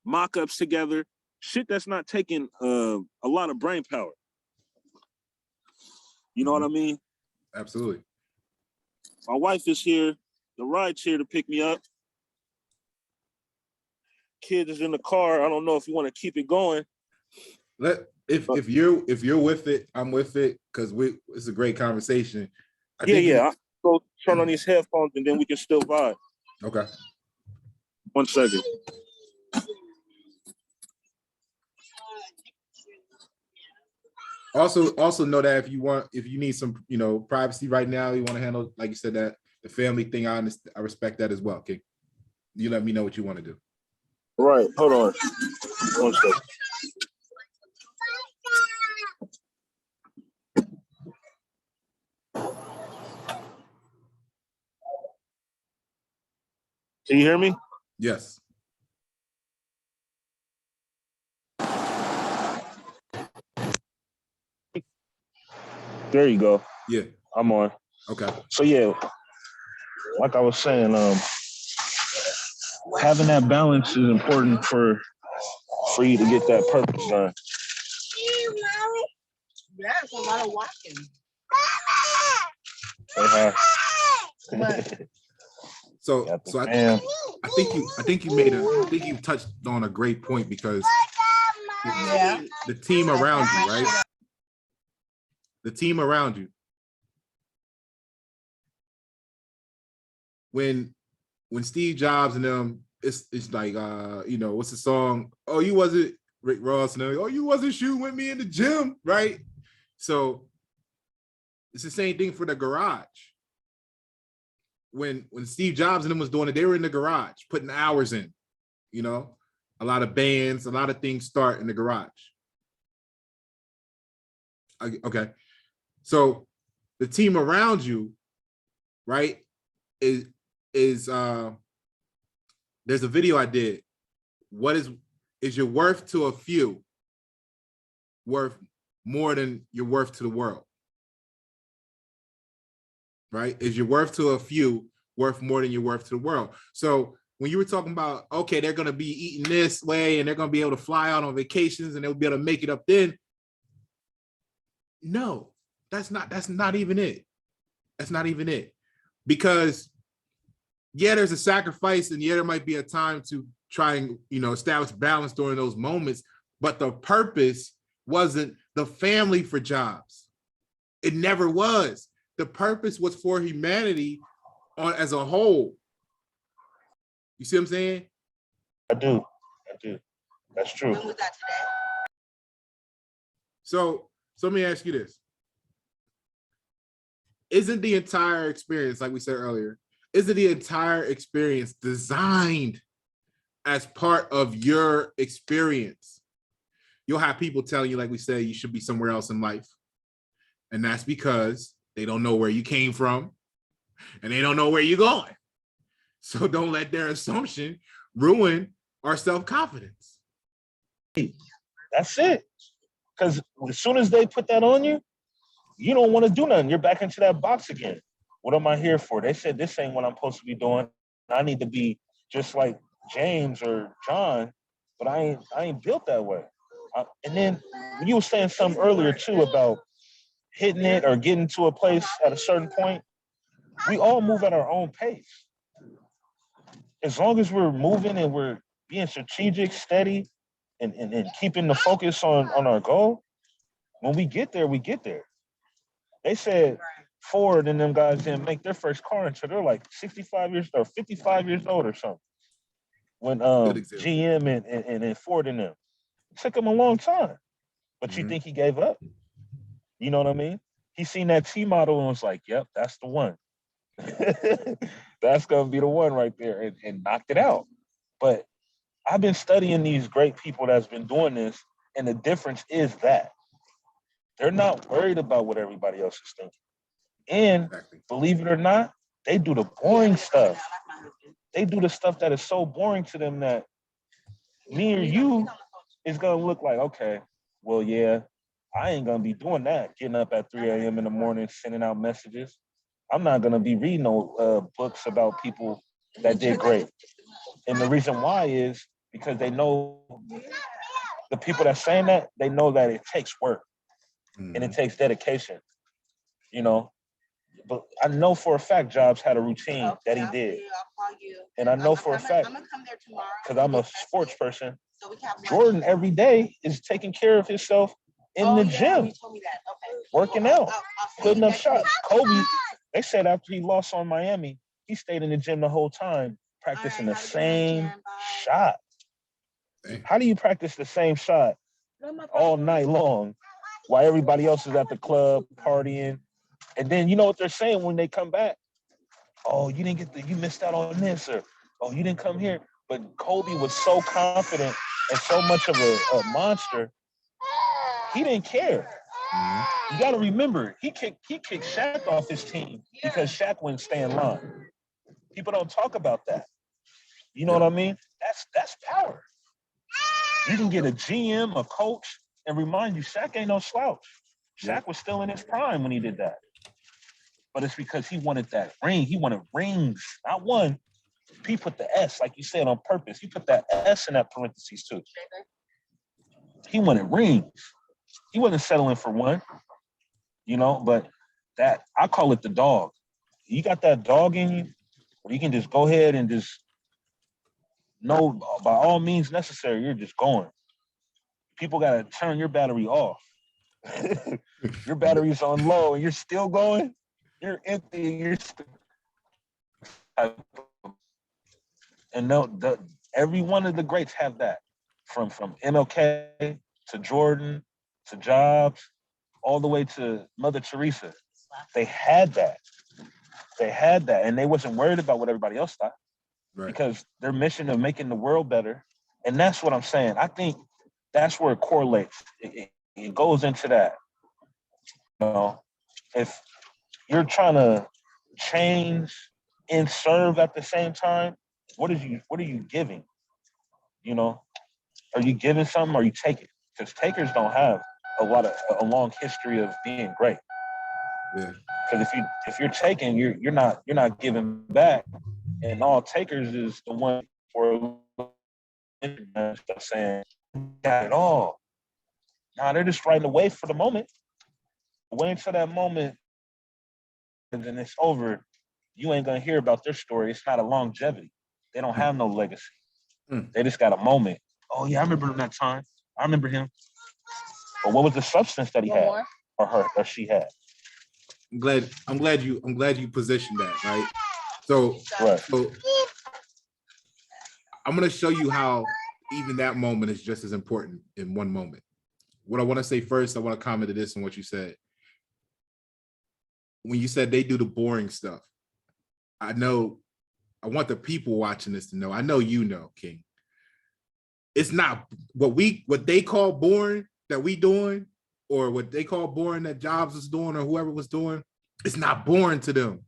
mock-ups together, shit that's not taking a lot of brain power. You know what I mean? Absolutely. My wife is here. The ride's here to pick me up. Kid is in the car. I don't know if you want to keep it going. If you're with it, I'm with it, because it's a great conversation. I'll go turn on these headphones and then we can still vibe. Okay. 1 second. Also know that if you need some, privacy right now, you want to handle, like you said, that the family thing, I respect that as well. Okay. You let me know what you want to do. Right. Hold on. 1 second. Can you hear me? Yes. There you go. Yeah. I'm on. Okay. So yeah, like I was saying, having that balance is important for you to get that purpose done. That's a lot of walking. So I think you touched on a great point, because the team around you, right? The team around you. When Steve Jobs and them, it's like what's the song? Oh, you wasn't Rick Ross and them, oh, you wasn't shooting with me in the gym, right? So it's the same thing for the garage. When Steve Jobs and them was doing it, they were in the garage putting hours in. A lot of bands, a lot of things start in the garage. Okay, so the team around you, right, is there's a video I did. What is your worth to a few worth more than your worth to the world? Right? Is your worth to a few worth more than your worth to the world? So when you were talking about, okay, they're going to be eating this way and they're going to be able to fly out on vacations and they'll be able to make it up then. No, that's not even it. That's not even it. Because yeah, there's a sacrifice, and yeah, there might be a time to try and, establish balance during those moments, but the purpose wasn't the family for Jobs. It never was. The purpose was for humanity as a whole. You see what I'm saying? I do. That's true. When was that today? So let me ask you this. Isn't the entire experience, like we said earlier, isn't the entire experience designed as part of your experience? You'll have people telling you, like we said, you should be somewhere else in life. And that's because they don't know where you came from and they don't know where you're going. So don't let their assumption ruin our self-confidence. That's it. Because as soon as they put that on you, you don't want to do nothing. You're back into that box again. What am I here for? They said this ain't what I'm supposed to be doing. I need to be just like James or John, but I ain't built that way. And then you were saying something earlier too about hitting it or getting to a place at a certain point. We all move at our own pace. As long as we're moving and we're being strategic, steady, and keeping the focus on our goal, when we get there, we get there. They said Ford and them guys didn't make their first car until they're like 65 years or 55 years old or something. When GM and Ford and them. It took him a long time. But you think he gave up? You know what I mean? He seen that T model and was like, yep, that's the one. That's going to be the one right there, and knocked it out. But I've been studying these great people that's been doing this, and the difference is that they're not worried about what everybody else is thinking. And believe it or not, they do the boring stuff. They do the stuff that is so boring to them that me or you is going to look like, okay, well, yeah, I ain't going to be doing that, getting up at 3 a.m. in the morning, sending out messages. I'm not going to be reading no books about people that did great. And the reason why is because they know the people that's saying that, they know that it takes work and it takes dedication, But I know for a fact Jobs had a routine that he did. And I know for a fact, because I'm a sports person, Jordan every day is taking care of himself in the gym, working out, putting up shots. Kobe, they said after he lost on Miami, he stayed in the gym the whole time, practicing the same shot. How do you practice the same shot all night long while everybody else is at the club partying? And then you know what they're saying when they come back? Oh, you missed out on this, or oh, you didn't come here. But Kobe was so confident and so much of a monster, he didn't care. You got to remember, he kicked Shaq off his team because Shaq wouldn't stay in line. People don't talk about that. You know what I mean? That's power. You can get a GM, a coach, and remind you, Shaq ain't no slouch. Shaq was still in his prime when he did that. But it's because he wanted that ring. He wanted rings, not one. He put the S, like you said, on purpose. He put that S in that parentheses too. He wanted rings. He wasn't settling for one, you know, but that, I call it the dog. You got that dog in you, where you can just go ahead and just know by all means necessary, you're just going. People got to turn your battery off. Your battery's on low and you're still going. You're empty. You're still. And no, every one of the greats have that, from MLK to Jordan to Jobs, all the way to Mother Teresa. They had that. And they wasn't worried about what everybody else thought, because their mission of making the world better. And that's what I'm saying. I think that's where it correlates. It goes into that. You know, if you're trying to change and serve at the same time, what are you giving? You know, are you giving something or are you taking? Because takers don't have a long history of being great. Yeah. Because if you're taking, you're not giving back, and all takers is the one for saying got it all. Nah, they're just riding away for the moment, waiting for that moment, and then it's over. You ain't gonna hear about their story. It's not a longevity. They don't have no legacy. They just got a moment. Oh yeah, I remember him that time. I remember him. But what was the substance that he had, or her, or she had? I'm glad you positioned that, right? So I'm gonna show you how even that moment is just as important in one moment. What I want to say first, I want to comment to this on what you said. When you said they do the boring stuff, I want the people watching this to know, I know you know, King. It's not what they call boring that we doing, or what they call boring that Jobs was doing or whoever was doing. It's not boring to them.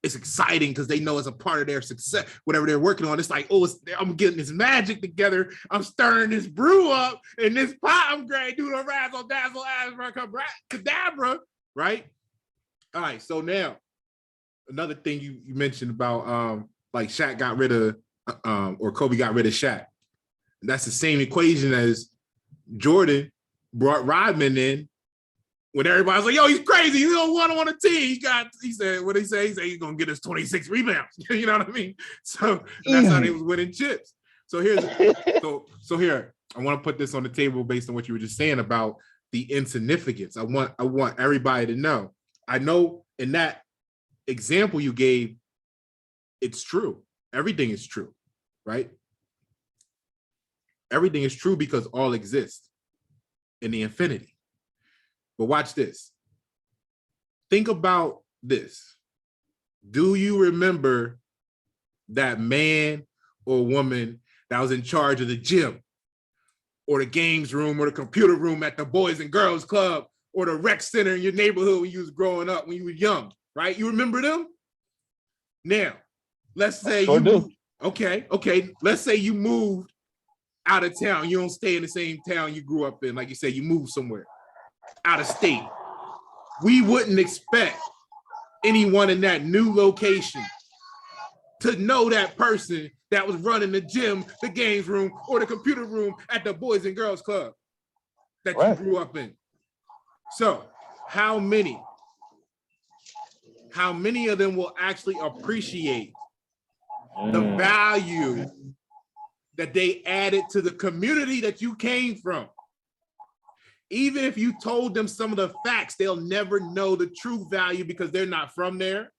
It's exciting because they know it's a part of their success, whatever they're working on. It's like, oh, I'm getting this magic together. I'm stirring this brew up in this pot. I'm great, doing a razzle dazzle, cadabra, right? All right, so now another thing you mentioned about like Shaq got rid of or Kobe got rid of Shaq. And that's the same equation as Jordan brought Rodman in when everybody's like, yo, he's crazy. He's the one on the team. He said, what did he say? He said he's gonna get us 26 rebounds. You know what I mean? So that's how they was winning chips. So here, I want to put this on the table based on what you were just saying about the insignificance. I want everybody to know. I know in that example you gave, it's true. Everything is true, right? Everything is true because all exists in the infinity. But watch this. Think about this. Do you remember that man or woman that was in charge of the gym or the games room or the computer room at the Boys and Girls Club or the rec center in your neighborhood when you was growing up, when you were young, right? You remember them? Now, let's say let's say you moved out of town. You don't stay in the same town you grew up in. Like you said, you moved somewhere out of state. We wouldn't expect anyone in that new location to know that person that was running the gym, the games room, or the computer room at the Boys and Girls Club that you grew up in. So how many of them will actually appreciate the value that they added to the community that you came from? Even if you told them some of the facts, they'll never know the true value because they're not from there.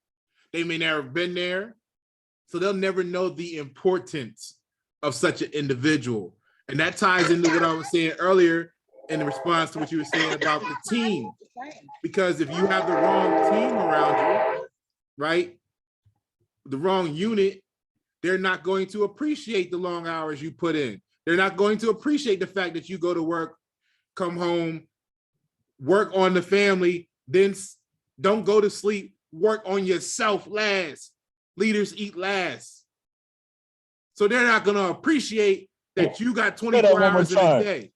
They may never have been there. So they'll never know the importance of such an individual. And that ties into what I was saying earlier in response to what you were saying about the team. Because if you have the wrong team around you, right, the wrong unit, they're not going to appreciate the long hours you put in. They're not going to appreciate the fact that you go to work, come home, work on the family, then don't go to sleep, work on yourself last. Leaders eat last. So they're not going to appreciate that you got Say that 24 one more hours in a time. day.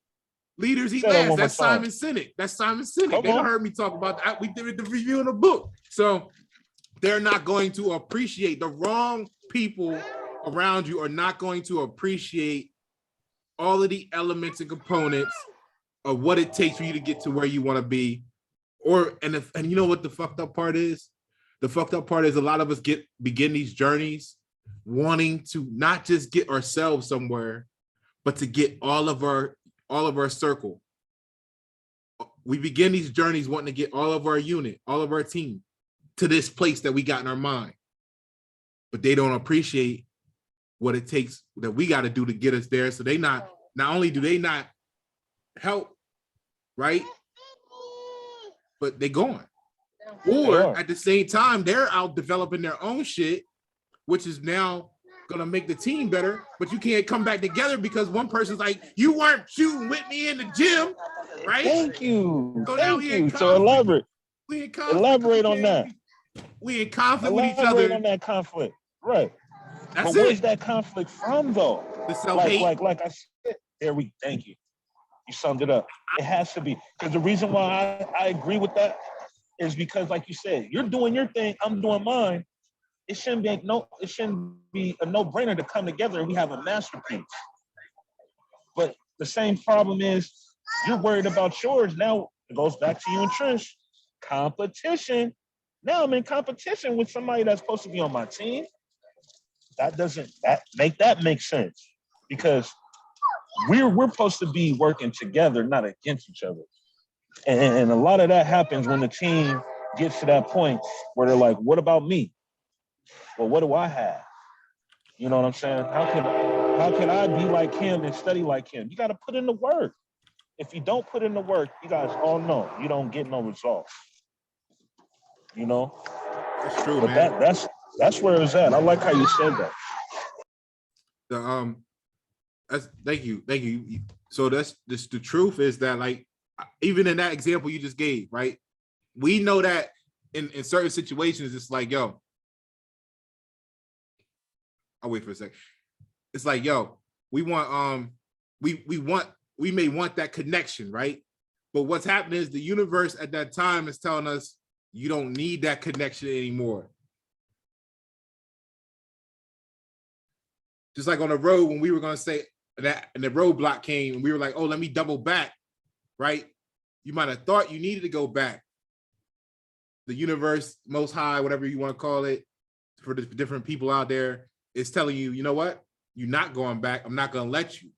Leaders eat Say that last. one more That's time. Simon Sinek. That's Simon Sinek. Come They on. heard me talk about that. We did the review in the book. So they're not going to appreciate, the wrong people around you are not going to appreciate all of the elements and components of what it takes for you to get to where you want to be. And you know what the fucked up part is? The fucked up part is a lot of us begin these journeys wanting to not just get ourselves somewhere, but to get all of our circle. We begin these journeys wanting to get all of our unit, all of our team to this place that we got in our mind. But they don't appreciate what it takes that we got to do to get us there. So they not only do they not help, right? But they gone. Or at the same time, they're out developing their own shit, which is now gonna make the team better, but you can't come back together because one person's like, you weren't shooting with me in the gym, right? Thank you. So now Thank you. So elaborate. We in conflict. Elaborate on that. We in conflict with each Elaborate other. on that conflict. Right. That's But where's it. that conflict from though? The self-hate. Like I said, thank you. You summed it up. It has to be. Because the reason why I agree with that is because, like you said, you're doing your thing, I'm doing mine. It shouldn't be a no-brainer to come together and we have a masterpiece. But the same problem is you're worried about yours. Now it goes back to you and Trish. Competition. Now I'm in competition with somebody that's supposed to be on my team. That make sense, because we're supposed to be working together, not against each other. And a lot of that happens when the team gets to that point where they're like, what about me? Well, what do I have? You know what I'm saying? How can I be like him and study like him? You got to put in the work. If you don't put in the work, you guys all know you don't get no results. You know? That's true, but man. That's where it's at. I like how you said that. Thank you. So that's the truth is that, like, even in that example you just gave, right? We know that in certain situations, it's like, yo, I'll wait for a second. It's like, yo, we want, we may want that connection, right? But what's happening is the universe at that time is telling us you don't need that connection anymore. Just like on the road when we were going to say that, and the roadblock came and we were like, oh, let me double back, right? You might have thought you needed to go back. The universe, most high, whatever you want to call it, for the different people out there, is telling you, you know what? You're not going back. I'm not going to let you.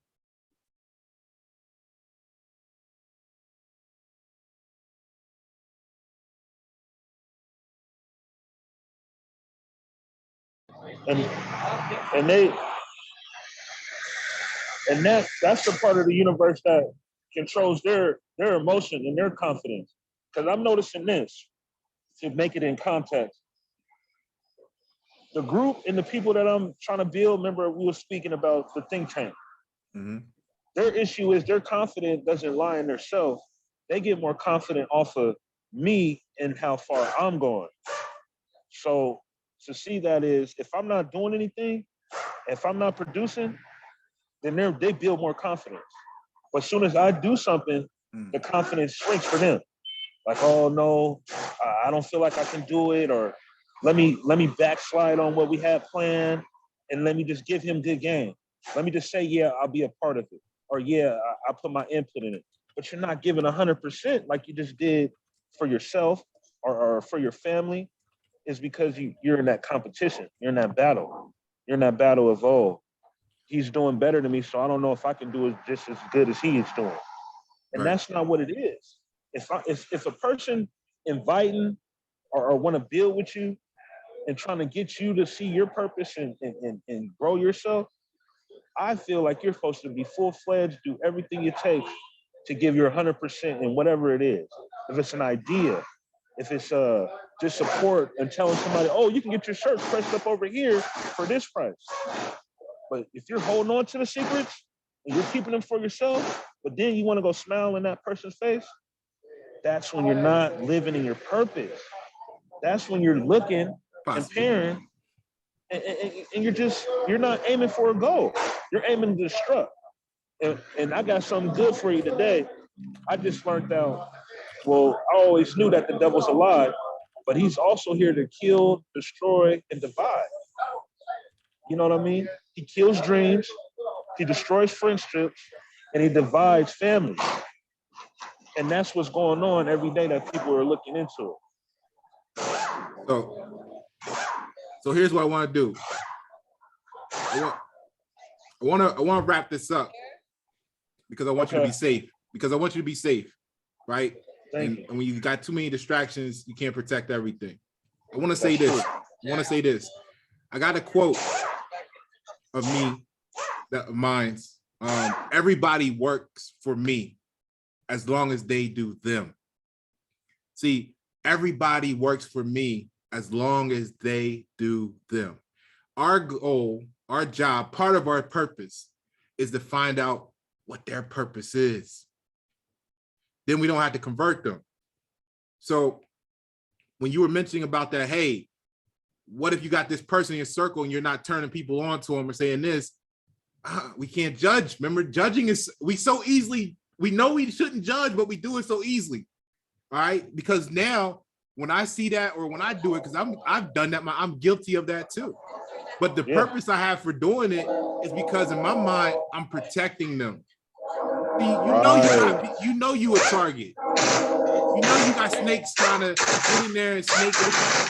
And that's the part of the universe that controls their emotion and their confidence. Because I'm noticing this, to make it in context. The group and the people that I'm trying to build, remember we were speaking about the think tank. Mm-hmm. Their issue is their confidence doesn't lie in their self. They get more confident off of me and how far I'm going. So to see that is, if I'm not doing anything, if I'm not producing, then they build more confidence. But as soon as I do something, the confidence shrinks for them. Like, oh no, I don't feel like I can do it, or let me backslide on what we had planned, and let me just give him good game. Let me just say, yeah, I'll be a part of it, or yeah, I put my input in it. But you're not giving 100% like you just did for yourself or for your family. Is because you're in that competition, you're in that battle, of, oh, he's doing better than me, so I don't know if I can do it just as good as he is doing. And Right. That's not what it is. If a person inviting or want to build with you and trying to get you to see your purpose and grow yourself, I feel like you're supposed to be full-fledged, do everything it takes to give your 100% in whatever it is. If it's an idea, if it's just support and telling somebody, oh, you can get your shirt pressed up over here for this price. But if you're holding on to the secrets and you're keeping them for yourself, but then you want to go smile in that person's face, that's when you're not living in your purpose. That's when you're looking, comparing, and you're not aiming for a goal. You're aiming to destruct. And I got something good for you today. I just learned out. Well, I always knew that the devil's alive, but he's also here to kill, destroy, and divide. You know what I mean? He kills dreams, he destroys friendships, and he divides families. And that's what's going on every day that people are looking into it. So here's what I want to do. I want to wrap this up because I want you to be safe. Because I want you to be safe, right? And when you got too many distractions, you can't protect everything. I want to say this. I got a quote of mine. Everybody works for me as long as they do them. See, everybody works for me as long as they do them. Our goal, our job, part of our purpose is to find out what their purpose is. Then we don't have to convert them. So when you were mentioning about that, hey, what if you got this person in your circle and you're not turning people on to them or saying this? We can't judge. Remember, judging is, we know we shouldn't judge, but we do it so easily. All right. Because now when I see that or when I do it, because I've done that, I'm guilty of that too. But the purpose I have for doing it is because in my mind, I'm protecting them. See, you know you a target. You know you got snakes trying to get in there and snake.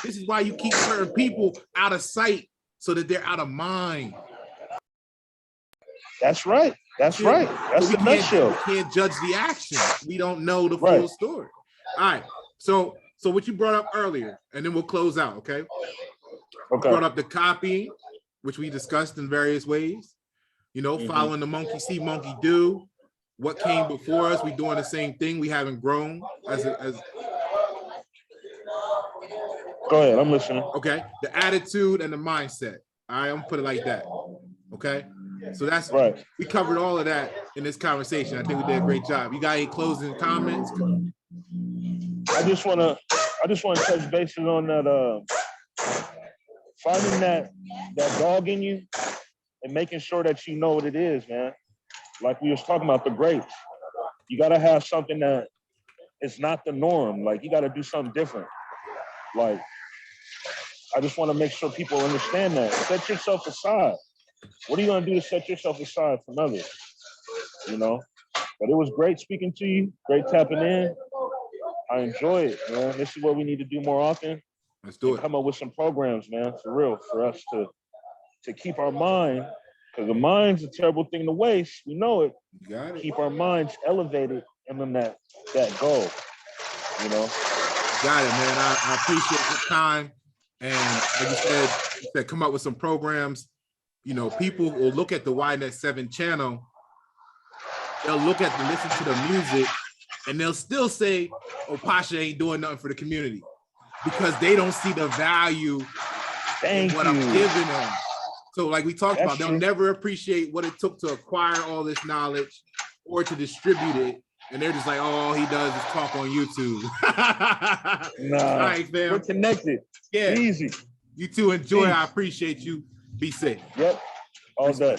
This is why you keep certain people out of sight so that they're out of mind. That's right. That's right. That's the nutshell. We can't judge the action. We don't know the full story. All right. So what you brought up earlier, and then we'll close out. Okay. You brought up the copying, which we discussed in various ways. You know, following the monkey see, monkey do. What came before us, we doing the same thing. We haven't grown as Go ahead, I'm listening. Okay, the attitude and the mindset. All right, I'm gonna put it like that. Okay, so that's right. We covered all of that in this conversation. I think we did a great job. You got any closing comments? I just want to touch bases on that. Finding that dog in you and making sure that you know what it is, man. Like we was talking about the grapes, you got to have something that is not the norm. Like you got to do something different. Like, I just want to make sure people understand that. Set yourself aside. What are you going to do to set yourself aside from others? You know, but it was great speaking to you. Great tapping in. I enjoy it, man. This is what we need to do more often. Let's do it. Come up with some programs, man, for real, for us to keep our mind. Because the mind's a terrible thing to waste. We know it. You got it. Keep our minds elevated and then that goal, you know? Got it, man. I appreciate your time. And like you said, come up with some programs. You know, people will look at the YNet 7 channel. They'll listen to the music, and they'll still say, oh, Pasha ain't doing nothing for the community. Because they don't see the value in what I'm giving them. So like we talked about, they'll never appreciate what it took to acquire all this knowledge or to distribute it. And they're just like, oh, all he does is talk on YouTube. Nah, all right, fam. We're connected. Yeah. Easy. You too, enjoy. I appreciate you. Be safe. Yep. All day.